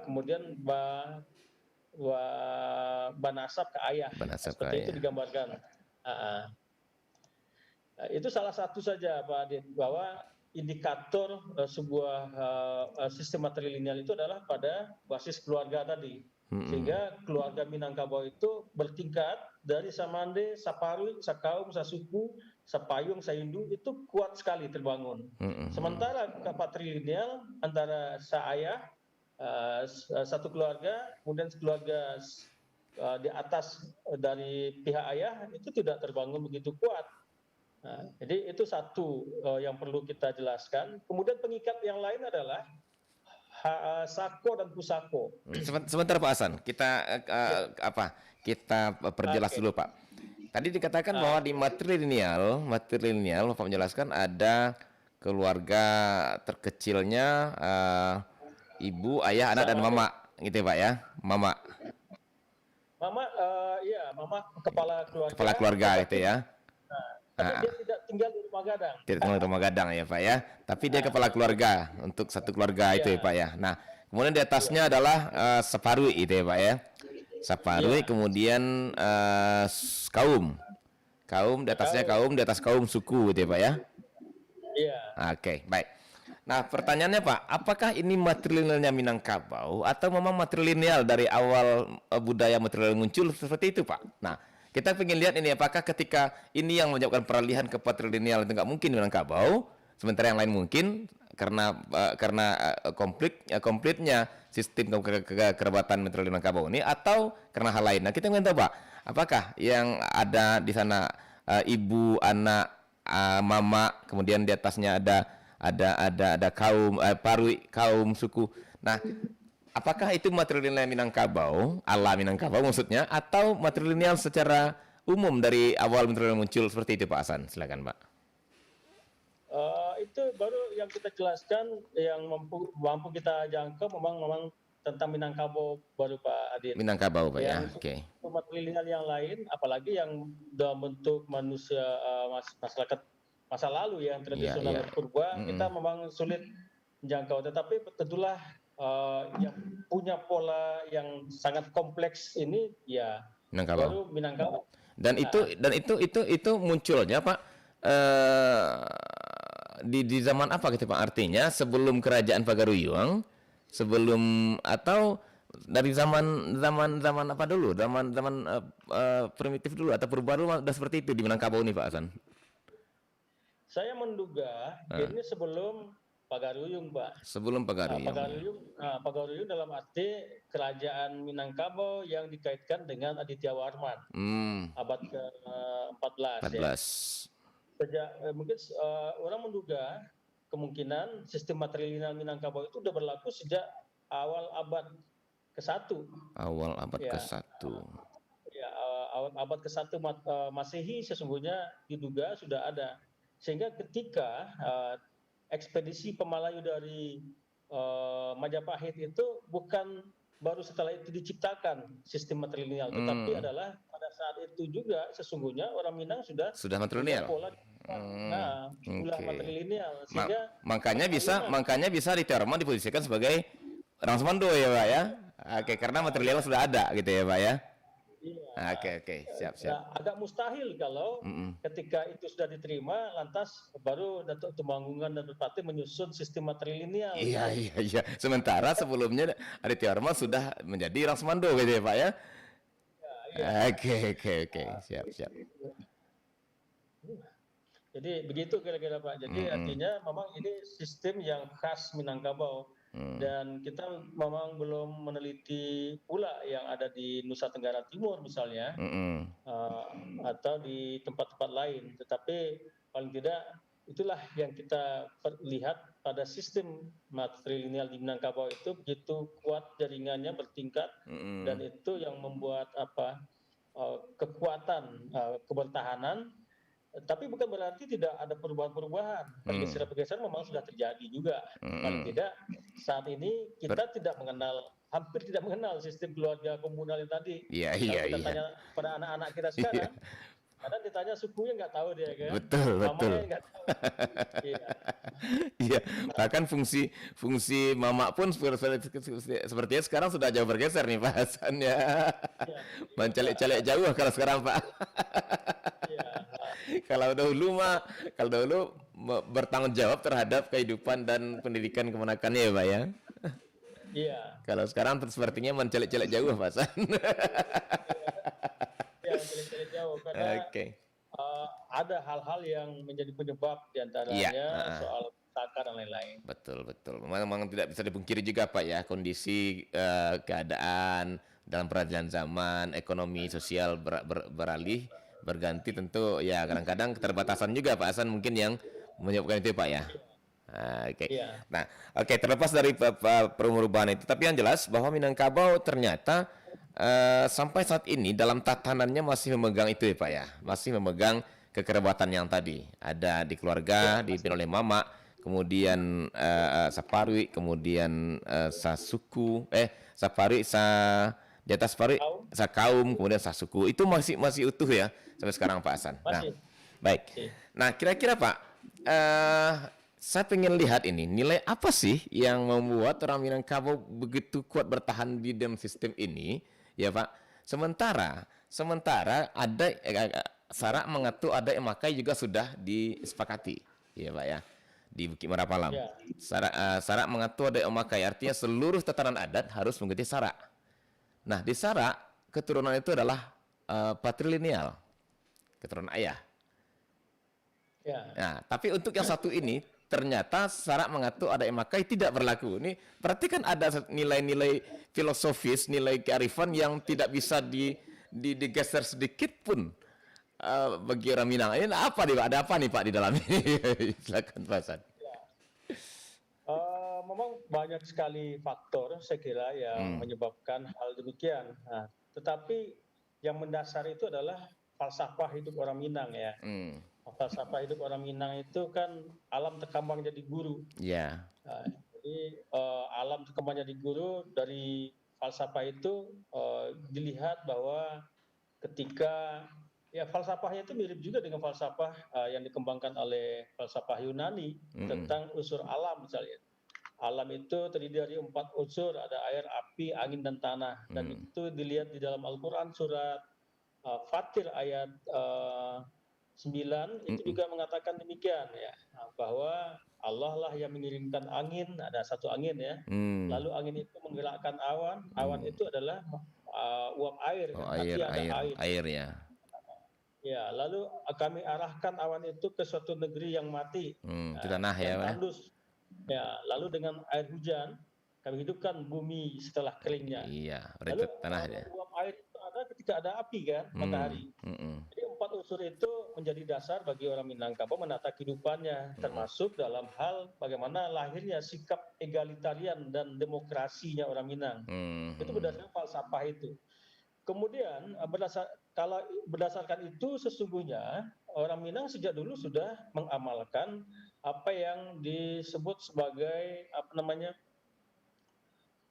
[SPEAKER 2] Kemudian banasab ke ayah. Seperti itu digambarkan. Itu salah satu saja Pak Adit, bahwa indikator sebuah sistem matrilineal itu adalah pada basis keluarga tadi. Sehingga keluarga Minangkabau itu bertingkat dari Samande, Saparui, Sakaum, Sasuku, Sapayung, Saindu itu kuat sekali terbangun. Sementara patrilineal antara seayah satu keluarga, kemudian keluarga di atas dari pihak ayah itu tidak terbangun begitu kuat. Nah, jadi itu satu yang perlu kita jelaskan. Kemudian pengikat yang lain adalah Sako dan Pusako.
[SPEAKER 1] Sebentar Pak Hasan, kita kita perjelas dulu Pak. Tadi dikatakan bahwa di matrilineal Bapak menjelaskan ada keluarga terkecilnya ibu, ayah, anak dan mama, gitu ya Pak ya, mama.
[SPEAKER 2] Mama, mama kepala keluarga.
[SPEAKER 1] Kepala keluarga itu ya.
[SPEAKER 2] Tapi dia tidak tinggal di rumah gadang.
[SPEAKER 1] Tidak tinggal di rumah gadang ya Pak ya. Tapi dia kepala keluarga untuk satu keluarga itu ya Pak ya. Nah, kemudian di atasnya adalah Saparui itu ya Pak ya. Saparui kemudian kaum. Kaum di atasnya kaum, di atas kaum suku gitu ya Pak ya.
[SPEAKER 2] Iya.
[SPEAKER 1] Oke, baik. Nah, pertanyaannya Pak, apakah ini matrilinealnya Minangkabau atau memang matrilineal dari awal budaya matrilineal muncul seperti itu Pak? Nah, kita ingin lihat ini apakah ketika ini yang menyebabkan peralihan ke patrilineal itu nggak mungkin Minangkabau, sementara yang lain mungkin karena komplitnya sistem kekerabatan matrilineal Minangkabau ini, atau karena hal lain. Nah, kita ingin tahu Pak, apakah yang ada di sana ibu, anak, mama, kemudian di atasnya ada kaum parui, kaum suku. Nah, apakah itu matrilineal Minangkabau, ala Minangkabau maksudnya, atau matrilineal secara umum dari awal matrilineal muncul seperti itu Pak Hasan? Silakan Pak.
[SPEAKER 2] Itu baru yang kita jelaskan, yang mampu kita jangkau memang tentang Minangkabau baru Pak Adit.
[SPEAKER 1] Minangkabau Pak ya, oke.
[SPEAKER 2] Matrilineal yang lain, apalagi yang dalam bentuk manusia masyarakat masa lalu yang tradisional purba, kita memang sulit menjangkau. Tetapi tentulah yang punya pola yang sangat kompleks ini ya
[SPEAKER 1] Minangkabau.
[SPEAKER 2] baru Minangkabau.
[SPEAKER 1] Dan itu munculnya Pak di zaman apa gitu Pak? Artinya sebelum kerajaan Pagaruyung, sebelum atau dari zaman apa dulu? Zaman primitif dulu atau purba dulu sudah seperti itu di Minangkabau nih Pak Hasan?
[SPEAKER 2] Saya menduga ini sebelum Pagaruyung, Pak.
[SPEAKER 1] Sebelum Pagaruyung.
[SPEAKER 2] Pagaruyung dalam arti kerajaan Minangkabau yang dikaitkan dengan Aditya Warman, abad ke-14.
[SPEAKER 1] 14.
[SPEAKER 2] Ya. Sejak mungkin orang menduga kemungkinan sistem matrilineal Minangkabau itu sudah berlaku sejak awal abad ke-1.
[SPEAKER 1] Awal abad ke-1.
[SPEAKER 2] Ya, awal abad ke-1 Masehi sesungguhnya diduga sudah ada. Sehingga ketika ekspedisi Pemalayu dari Majapahit itu bukan baru setelah itu diciptakan sistem matrilineal, tetapi adalah pada saat itu juga sesungguhnya orang Minang sudah
[SPEAKER 1] matrilineal.
[SPEAKER 2] Pola matrilineal. Sehingga
[SPEAKER 1] makanya bisa Diterma diposisikan sebagai Rangsmando ya Pak ya. Oke, karena matrilineal sudah ada gitu ya Pak ya.
[SPEAKER 2] Iya.
[SPEAKER 1] Oke, siap.
[SPEAKER 2] Nah, agak mustahil kalau ketika itu sudah diterima, lantas baru Datuk Tumanggungan dan Merpati menyusun sistem matrilineal.
[SPEAKER 1] Iya. Sementara sebelumnya Aditya Warman sudah menjadi Rangsmando gitu ya Pak ya. Oke. Siap.
[SPEAKER 2] Jadi begitu kira-kira Pak. Jadi artinya memang ini sistem yang khas Minangkabau. Dan kita memang belum meneliti pula yang ada di Nusa Tenggara Timur misalnya, atau di tempat-tempat lain. Tetapi paling tidak itulah yang kita lihat pada sistem matrilineal di Minangkabau itu begitu kuat jaringannya bertingkat, dan itu yang membuat kekuatan kebertahanan. Tapi bukan berarti tidak ada perubahan-perubahan. Pergeseran-pergeseran memang sudah terjadi juga. Paling tidak saat ini kita hampir tidak mengenal sistem keluarga komunal yang tadi. Kalau kita tanya pada anak-anak kita sekarang, kadang ditanya sukunya nggak tahu dia kan.
[SPEAKER 1] Betul.
[SPEAKER 2] Nggak tahu.
[SPEAKER 1] Iya. Bahkan fungsi mama pun sepertinya sekarang sudah jauh bergeser nih Pak Hasan ya. Mencalek-calek jauh kalau sekarang Pak. Kalau dahulu bertanggung jawab terhadap kehidupan dan pendidikan kemenakannya ya Pak ya.
[SPEAKER 2] Iya,
[SPEAKER 1] Kalau sekarang sepertinya mencelek-celek jauh Pak Hasan.
[SPEAKER 2] ya menjelek-jelek jauh karena
[SPEAKER 1] Oke.
[SPEAKER 2] ada hal-hal yang menjadi penyebab
[SPEAKER 1] Iya,
[SPEAKER 2] diantaranya soal takar dan lain-lain.
[SPEAKER 1] betul betul. Memang tidak bisa dipungkiri juga Pak ya, kondisi keadaan dalam perjalanan zaman, ekonomi, sosial beralih, berganti, tentu ya kadang-kadang keterbatasan juga Pak Hasan mungkin yang menyebabkan itu Pak ya. Oke.
[SPEAKER 2] Iya,
[SPEAKER 1] Nah, oke, terlepas dari perubahan itu, tapi yang jelas bahwa Minangkabau ternyata sampai saat ini dalam tatanannya masih memegang itu ya Pak ya, masih memegang kekerabatan yang tadi ada di keluarga, dipimpin oleh mama, kemudian Saparwi, kemudian Sasuku, Saparwi, di atas Saparwi,
[SPEAKER 2] kaum
[SPEAKER 1] Sakaum, kemudian Sasuku, itu masih utuh ya sampai sekarang Pak Hasan. Nah,
[SPEAKER 2] masih.
[SPEAKER 1] baik.
[SPEAKER 2] Masih.
[SPEAKER 1] Nah, kira-kira Pak, saya pengen lihat ini, nilai apa sih yang membuat orang Minangkabau begitu kuat bertahan di dalam sistem ini, ya Pak? Sementara ada Sarak mengatur ada emakai juga sudah disepakati, ya Pak ya, di Bukit Merapalam.
[SPEAKER 2] Ya,
[SPEAKER 1] Sarak mengatur ada emakai, artinya seluruh tatanan adat harus mengikuti Sarak. Nah, di Sarak keturunan itu adalah patrilineal, keturunan ayah.
[SPEAKER 2] ya.
[SPEAKER 1] Nah, tapi untuk yang satu ini ternyata Sarak mengatur ada emakai tidak berlaku. Ini berarti kan ada nilai-nilai filosofis, nilai kearifan yang tidak bisa digeser sedikit pun bagi orang Minang. Ini apa nih Pak? Ada apa nih Pak di dalam ini? Silakan Pak Hasan.
[SPEAKER 2] Memang banyak sekali faktor saya kira yang menyebabkan hal demikian. Nah, tetapi yang mendasar itu adalah falsafah hidup orang Minang ya. Falsafah hidup orang Minang itu kan alam terkambang jadi guru.
[SPEAKER 1] Ya.
[SPEAKER 2] Nah, jadi alam terkambang jadi guru dari falsafah itu dilihat bahwa ketika ya falsafahnya itu mirip juga dengan falsafah yang dikembangkan oleh falsafah Yunani tentang unsur alam misalnya. Alam itu terdiri dari 4 unsur, ada air, api, angin, dan tanah. Dan itu dilihat di dalam Al-Quran surat Fatir ayat 9 itu juga mengatakan demikian ya, bahwa Allah lah yang mengirimkan angin, ada satu angin ya. Lalu angin itu menggerakkan awan, awan itu adalah uap air,
[SPEAKER 1] Oh,
[SPEAKER 2] artinya ada
[SPEAKER 1] air ya.
[SPEAKER 2] Ya, lalu kami arahkan awan itu ke suatu negeri yang mati,
[SPEAKER 1] Di tanah ya,
[SPEAKER 2] yang
[SPEAKER 1] Pak.
[SPEAKER 2] tandus. Ya, lalu dengan air hujan kami hidupkan bumi setelah keringnya.
[SPEAKER 1] Iya,
[SPEAKER 2] Lalu
[SPEAKER 1] berikut tanah ya.
[SPEAKER 2] uap air itu ada ketika ada api kan, matahari. Jadi 4 unsur itu menjadi dasar bagi orang Minangkabau menata kehidupannya, termasuk dalam hal bagaimana lahirnya sikap egalitarian dan demokrasinya orang Minang. Itu berdasarkan falsafah itu. Kemudian kalau berdasarkan itu sesungguhnya orang Minang sejak dulu sudah mengamalkan apa yang disebut sebagai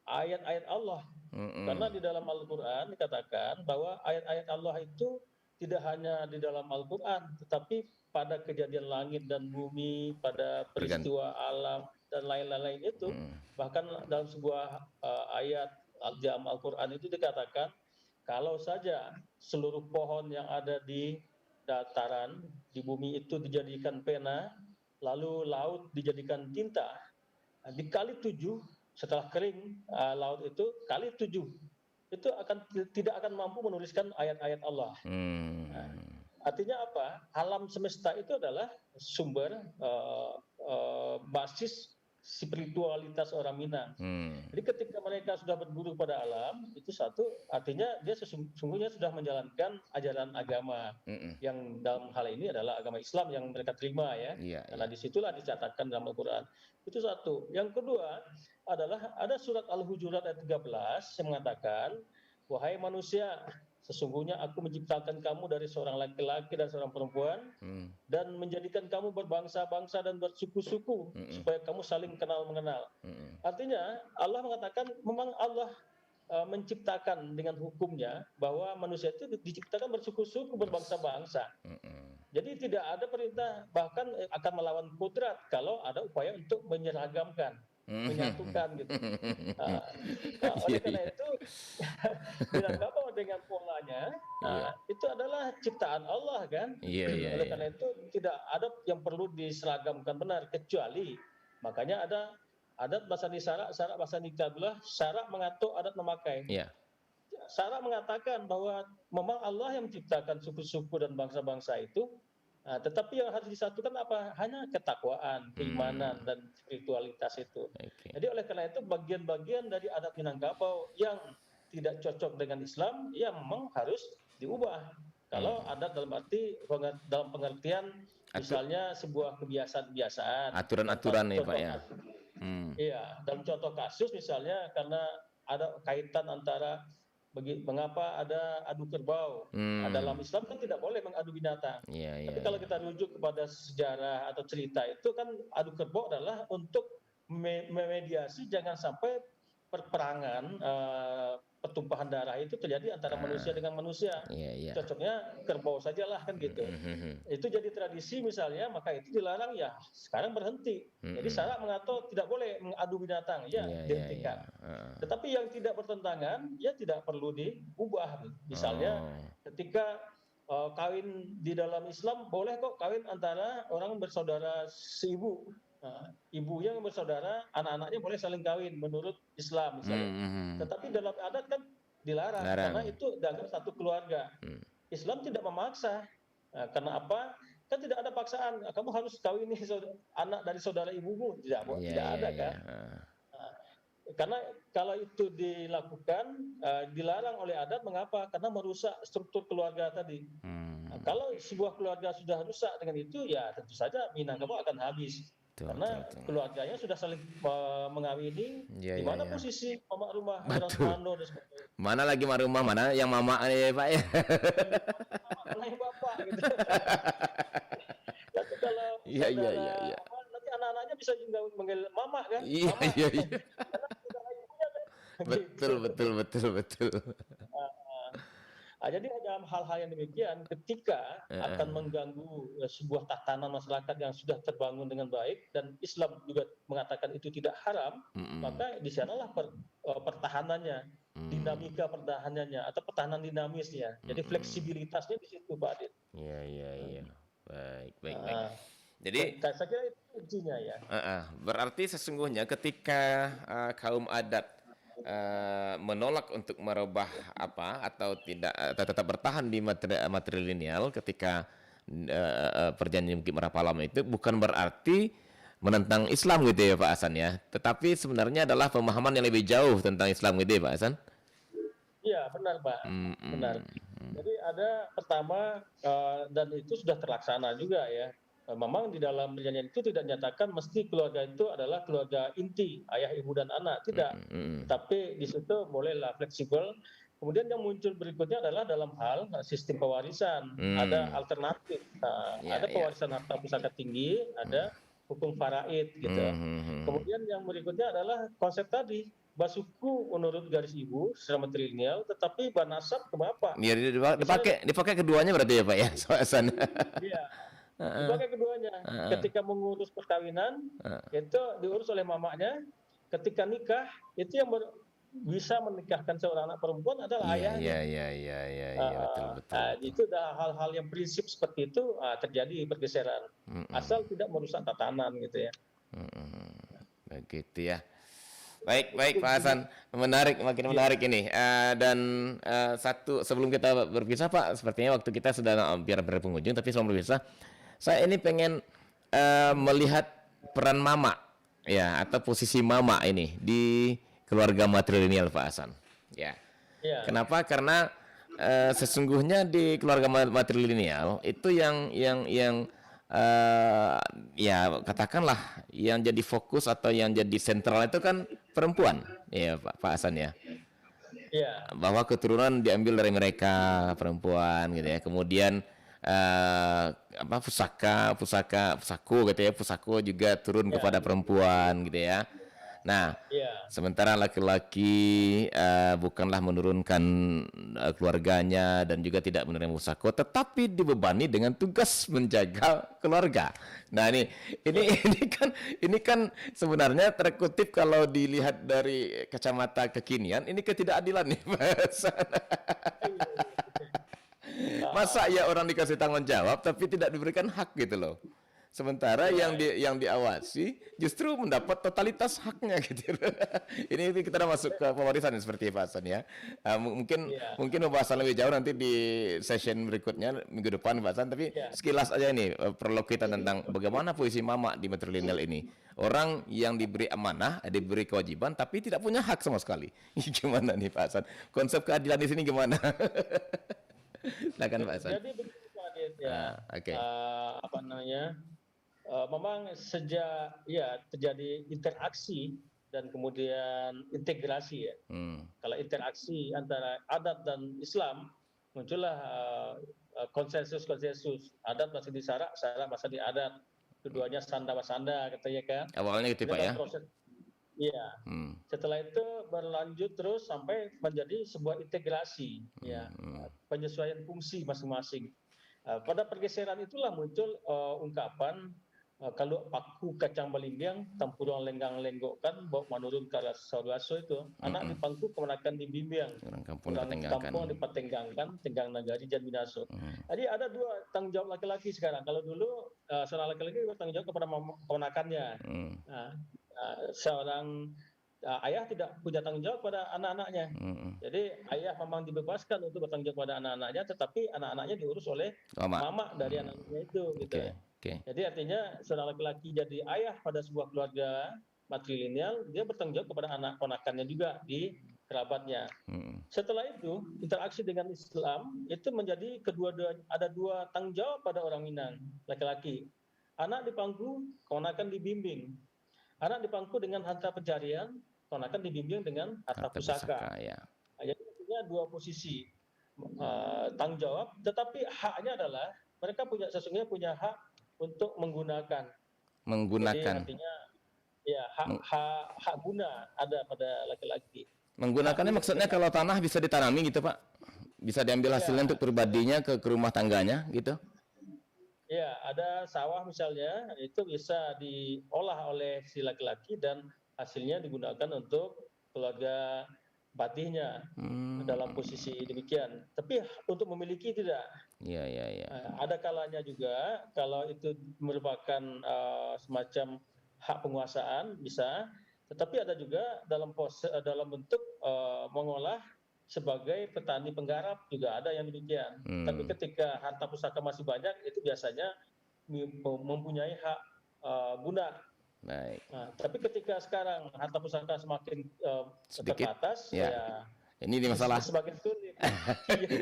[SPEAKER 2] ayat-ayat Allah. Karena di dalam Al-Quran dikatakan bahwa ayat-ayat Allah itu tidak hanya di dalam Al-Quran, tetapi pada kejadian langit dan bumi, pada peristiwa alam dan lain-lain itu. Bahkan dalam sebuah ayat dalam Al-Quran itu dikatakan kalau saja seluruh pohon yang ada di dataran, di bumi itu dijadikan pena, lalu laut dijadikan tinta, dikali 7 setelah kering laut itu kali 7 itu tidak akan mampu menuliskan ayat-ayat Allah. Nah, artinya apa? Alam semesta itu adalah sumber basis spiritualitas orang Minang. Jadi ketika mereka sudah berburu pada alam, itu satu artinya dia sesungguhnya sudah menjalankan ajaran agama yang dalam hal ini adalah agama Islam yang mereka terima ya. Karena disitulah dicatatkan dalam Al-Quran. Itu satu. Yang kedua adalah ada surat Al-Hujurat ayat 13 yang mengatakan, wahai manusia, sesungguhnya aku menciptakan kamu dari seorang laki-laki dan seorang perempuan dan menjadikan kamu berbangsa-bangsa dan bersuku-suku supaya kamu saling kenal-mengenal. Artinya Allah mengatakan memang Allah menciptakan dengan hukumnya bahwa manusia itu diciptakan bersuku-suku, berbangsa-bangsa. Jadi tidak ada perintah bahkan akan melawan kodrat kalau ada upaya untuk menyeragamkan. menyatukan gitu. Nah,
[SPEAKER 1] Iya,
[SPEAKER 2] oleh karena
[SPEAKER 1] iya.
[SPEAKER 2] itu Minangkabau dengan polanya
[SPEAKER 1] Iya.
[SPEAKER 2] itu adalah ciptaan Allah kan.
[SPEAKER 1] Iya, iya,
[SPEAKER 2] Oleh
[SPEAKER 1] iya.
[SPEAKER 2] karena itu tidak ada yang perlu diseragamkan benar, kecuali makanya ada adat basani syarak basani tablah, syarak mengatur adat memakai.
[SPEAKER 1] Iya.
[SPEAKER 2] Syarak mengatakan bahwa memang Allah yang menciptakan suku-suku dan bangsa-bangsa itu, tetapi yang harus disatukan apa? Hanya ketakwaan, keimanan, dan spiritualitas itu.
[SPEAKER 1] Oke.
[SPEAKER 2] Jadi oleh karena itu bagian-bagian dari adat Minangkabau yang tidak cocok dengan Islam, ya memang harus diubah. Kalau adat dalam arti dalam pengertian misalnya sebuah kebiasaan-kebiasaan.
[SPEAKER 1] Aturan-aturan nih, Pak ya.
[SPEAKER 2] Iya, dalam contoh kasus misalnya karena ada kaitan antara mengapa ada adu kerbau. Dalam Islam kan tidak boleh mengadu binatang.
[SPEAKER 1] Iya, iya.
[SPEAKER 2] Tapi kalau kita rujuk kepada sejarah atau cerita itu kan adu kerbau adalah untuk memediasi jangan sampai perperangan, pertumpahan darah itu terjadi antara manusia dengan manusia.
[SPEAKER 1] Iya, iya.
[SPEAKER 2] Cocoknya kerbau sajalah kan gitu. Itu jadi tradisi misalnya, maka itu dilarang ya. Sekarang berhenti. Jadi syarak mengatur tidak boleh mengadu binatang, ya
[SPEAKER 1] Iya, iya,
[SPEAKER 2] dihentikan.
[SPEAKER 1] iya.
[SPEAKER 2] Tetapi yang tidak bertentangan, ya tidak perlu diubah. Misalnya ketika kawin di dalam Islam boleh kok kawin antara orang bersaudara seibu. Ibunya yang bersaudara, anak-anaknya boleh saling kawin menurut Islam misalnya. Tetapi dalam adat kan dilarang karena itu dianggap satu keluarga. Islam tidak memaksa. Karena apa? Kan tidak ada paksaan. Kamu harus kawin nih anak dari saudara ibumu. Tidak ada kan? Karena kalau itu dilakukan dilarang oleh adat, mengapa? Karena merusak struktur keluarga tadi. Kalau sebuah keluarga sudah rusak dengan itu, ya tentu saja Minangkabau akan habis. Karena keluarganya sudah saling mengawini. Di mana posisi mama rumah, orang Mano dan sebagainya.
[SPEAKER 1] Mana lagi rumah, mana yang mama ya Pak ya.
[SPEAKER 2] Mana yang bapak gitu. Tapi kalau
[SPEAKER 1] iya.
[SPEAKER 2] nanti anak-anaknya bisa juga manggil mama kan?
[SPEAKER 1] Iya,
[SPEAKER 2] mama.
[SPEAKER 1] iya.
[SPEAKER 2] Karena sudah ibunya kan.
[SPEAKER 1] Betul.
[SPEAKER 2] Jadi dalam hal-hal yang demikian, ketika akan mengganggu sebuah tatanan masyarakat yang sudah terbangun dengan baik dan Islam juga mengatakan itu tidak haram, maka di sanalah pertahanannya, dinamika pertahanannya atau pertahanan dinamisnya. Jadi fleksibilitasnya di situ, Pak Adit.
[SPEAKER 1] Iya. Baik. Jadi
[SPEAKER 2] saya kira itu kuncinya ya.
[SPEAKER 1] Berarti sesungguhnya ketika kaum adat menolak untuk merubah atau tidak atau tetap bertahan di matrilineal ketika perjanjian Bukit Merapalam itu bukan berarti menentang Islam gitu ya Pak Hasan ya, tetapi sebenarnya adalah pemahaman yang lebih jauh tentang Islam gitu ya Pak Hasan.
[SPEAKER 2] Iya benar Pak, benar. Jadi ada pertama dan itu sudah terlaksana juga ya. Memang di dalam perjanjian itu tidak dinyatakan mesti keluarga itu adalah keluarga inti, ayah, ibu, dan anak. Tidak. Tapi di situ bolehlah fleksibel. Kemudian yang muncul berikutnya adalah dalam hal sistem pewarisan. Ada alternatif. Ada pewarisan harta pusaka tinggi, ada hukum faraid gitu. Kemudian yang berikutnya adalah konsep tadi. Basuku menurut garis ibu secara matrilineal, tetapi banasab ke bapak.
[SPEAKER 1] Iya, dipakai keduanya berarti ya Pak ya, Hasan.
[SPEAKER 2] Iya. Dipakai keduanya. Ketika mengurus perkawinan, itu diurus oleh mamanya. Ketika nikah, itu yang bisa menikahkan seorang anak perempuan adalah ayahnya.
[SPEAKER 1] Iya, betul.
[SPEAKER 2] Itu adalah hal-hal yang prinsip seperti itu terjadi pergeseran. Asal tidak merusak tatanan gitu ya.
[SPEAKER 1] Begitu ya. Baik Pak Hasan, makin menarik ini. Dan satu sebelum kita berpisah Pak, sepertinya waktu kita sudah hampir berpenghujung, tapi sebelum berpisah, saya ini pengen melihat peran mama ya atau posisi mama ini di keluarga matrilineal Pak Hasan. Ya. Kenapa? Karena sesungguhnya di keluarga matrilineal itu yang ya katakanlah yang jadi fokus atau yang jadi sentral itu kan perempuan ya Pak Hasan ya. Bahwa keturunan diambil dari mereka perempuan gitu ya. Kemudian pusako gitu ya, pusako juga turun kepada perempuan gitu ya. Nah,
[SPEAKER 2] Ya,
[SPEAKER 1] sementara laki-laki bukanlah menurunkan keluarganya dan juga tidak menerima musako, tetapi dibebani dengan tugas menjaga keluarga. Nah, ini kan sebenarnya terkutip kalau dilihat dari kacamata kekinian, ini ketidakadilan nih, Mas. Masa ya orang dikasih tanggung jawab tapi tidak diberikan hak gitu loh. Sementara yang diawasi justru mendapat totalitas haknya gitu. Ini kita udah masuk ke pewarisan seperti Pak Hasan ya. Mungkin
[SPEAKER 2] ya,
[SPEAKER 1] mungkin pembahasan lebih jauh nanti di session berikutnya minggu depan Pak Hasan, tapi
[SPEAKER 2] ya.
[SPEAKER 1] sekilas aja ini prolog kita tentang bagaimana posisi mama di matrilineal ini. Orang yang diberi amanah, diberi kewajiban tapi tidak punya hak sama sekali. Gimana nih Pak Hasan? Konsep keadilan di sini gimana? Silakan Pak Hasan.
[SPEAKER 2] Jadi begitu Pak Adit ya.
[SPEAKER 1] Oke.
[SPEAKER 2] Apa namanya? Memang sejak ya terjadi interaksi dan kemudian integrasi ya. Kalau interaksi antara adat dan Islam muncullah konsensus adat masih di Sarak masih di adat. Keduanya sanda masanda katanya kan.
[SPEAKER 1] Awalnya gitu
[SPEAKER 2] Ini
[SPEAKER 1] Pak ya.
[SPEAKER 2] dalam proses. Iya. Setelah itu berlanjut terus sampai menjadi sebuah integrasi ya. Penyesuaian fungsi masing-masing. Pada pergeseran itulah muncul ungkapan kalau paku kacang belimbing tampurang lenggang lenggokkan bawa menurun ke arah saudaraso itu anak di pangku kemenakan dibimbing
[SPEAKER 1] Orang kampung
[SPEAKER 2] orang
[SPEAKER 1] dipatenggangkan.
[SPEAKER 2] kampung dipatenggangkan tenggang nagari jan binaso. Jadi ada dua tanggung jawab laki-laki sekarang. Kalau dulu seorang laki-laki bertanggung jawab kepada keponakannya. Seorang ayah tidak punya tanggung jawab pada anak-anaknya. Jadi ayah memang dibebaskan untuk bertanggung jawab pada anak-anaknya, tetapi anak-anaknya diurus oleh mama dari anak-anaknya itu. Gitu. Jadi artinya seorang laki-laki jadi ayah pada sebuah keluarga matrilineal, dia bertanggung jawab kepada anak ponakannya juga di kerabatnya. Setelah itu interaksi dengan Islam itu menjadi ada dua tanggung jawab pada orang Minang laki-laki. Anak di pangku, ponakan dibimbing. Anak di pangku dengan harta pencarian, ponakan dibimbing dengan harta pusaka.
[SPEAKER 1] Ya.
[SPEAKER 2] Jadi artinya dua posisi tanggung jawab, tetapi haknya adalah mereka sesungguhnya punya hak untuk menggunakan. Jadi artinya ya hak guna ada pada laki-laki.
[SPEAKER 1] Menggunakannya maksudnya kalau tanah bisa ditanami gitu Pak? Bisa diambil hasilnya untuk pribadinya ke rumah tangganya gitu?
[SPEAKER 2] Ya, ada sawah misalnya, itu bisa diolah oleh si laki-laki dan hasilnya digunakan untuk keluarga batihnya dalam posisi demikian. Tapi untuk memiliki tidak.
[SPEAKER 1] Iya.
[SPEAKER 2] Ada kalanya juga kalau itu merupakan semacam hak penguasaan bisa, tetapi ada juga dalam bentuk mengolah sebagai petani penggarap juga ada yang demikian. Tapi ketika harta pusaka masih banyak, itu biasanya mempunyai hak guna.
[SPEAKER 1] Baik.
[SPEAKER 2] Nah, tapi ketika sekarang harta pusaka semakin terbatas,
[SPEAKER 1] ya. Ini masalah.
[SPEAKER 2] Semakin sulit.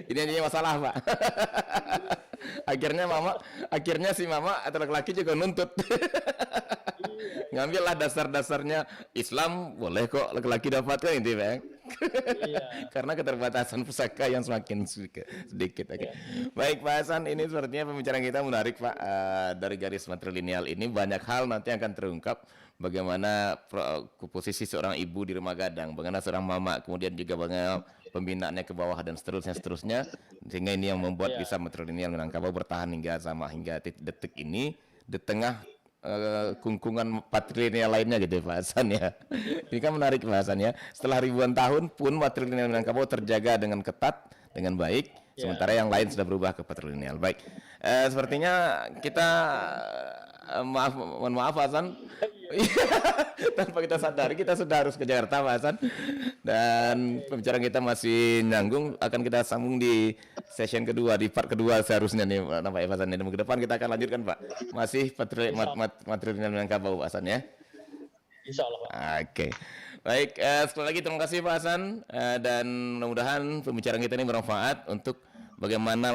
[SPEAKER 1] ini masalah Pak. akhirnya si mama atau laki-laki juga nuntut. Ngambillah dasar-dasarnya Islam boleh kok laki-laki dapatkan itu Pak. Karena keterbatasan pusaka yang semakin sedikit. Baik Pak Hasan, ini sepertinya pembicaraan kita menarik Pak. Dari garis matrilineal ini banyak hal nanti akan terungkap. Bagaimana posisi seorang ibu di rumah gadang, bagaimana seorang mama, kemudian juga bagaimana pembinaannya ke bawah dan seterusnya, sehingga ini yang membuat bisa matrilineal Minangkabau bertahan hingga detik ini di tengah kungkungan patrilineal lainnya gitu Pak Hasan ya. Ini kan menarik Pak Hasan ya. Setelah ribuan tahun pun matrilineal Minangkabau terjaga dengan ketat, dengan baik, sementara yang lain sudah berubah ke patrilineal. Baik, sepertinya kita mohon maaf Pak Hasan. Tanpa kita sadari kita sudah harus ke Jakarta Pak Hasan. Dan pembicaraan kita masih nyambung, akan kita sambung di session kedua, di part kedua seharusnya nih Pak Hasan. Dan ke depan kita akan lanjutkan Pak. Masih matrilineal Minangkabau Pak Hasan ya.
[SPEAKER 2] Insyaallah Pak.
[SPEAKER 1] Oke. Baik, sekali lagi terima kasih Pak Hasan, dan mudah-mudahan pembicaraan kita ini bermanfaat untuk bagaimana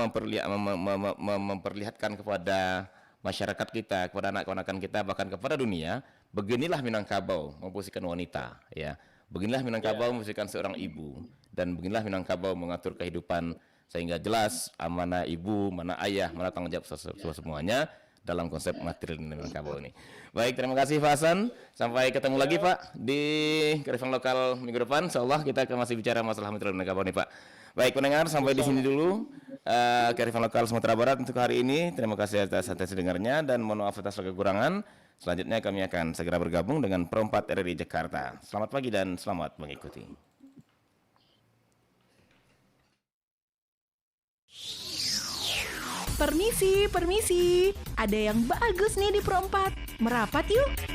[SPEAKER 1] memperlihatkan kepada masyarakat kita, kepada anak-anakan kita, bahkan kepada dunia, beginilah Minangkabau memposisikan wanita, ya. Beginilah Minangkabau memposisikan seorang ibu, dan beginilah Minangkabau mengatur kehidupan sehingga jelas mana ibu, mana ayah, mana tanggung jawab semuanya, dalam konsep matrilineal Minangkabau ini. Baik, terima kasih Pak Hasan. Sampai ketemu lagi Pak di Kearifan Lokal minggu depan. Insyaallah kita akan masih bicara masalah matrilineal Minangkabau nih Pak. Baik pendengar, sampai di sini dulu Kearifan Lokal Sumatera Barat untuk hari ini. Terima kasih atas atensi dengarnya dan mohon maaf atas kekurangan. Selanjutnya kami akan segera bergabung dengan Perempat RRI Jakarta. Selamat pagi dan selamat mengikuti.
[SPEAKER 3] Permisi, permisi. Ada yang bagus nih di Perempat. Merapat yuk.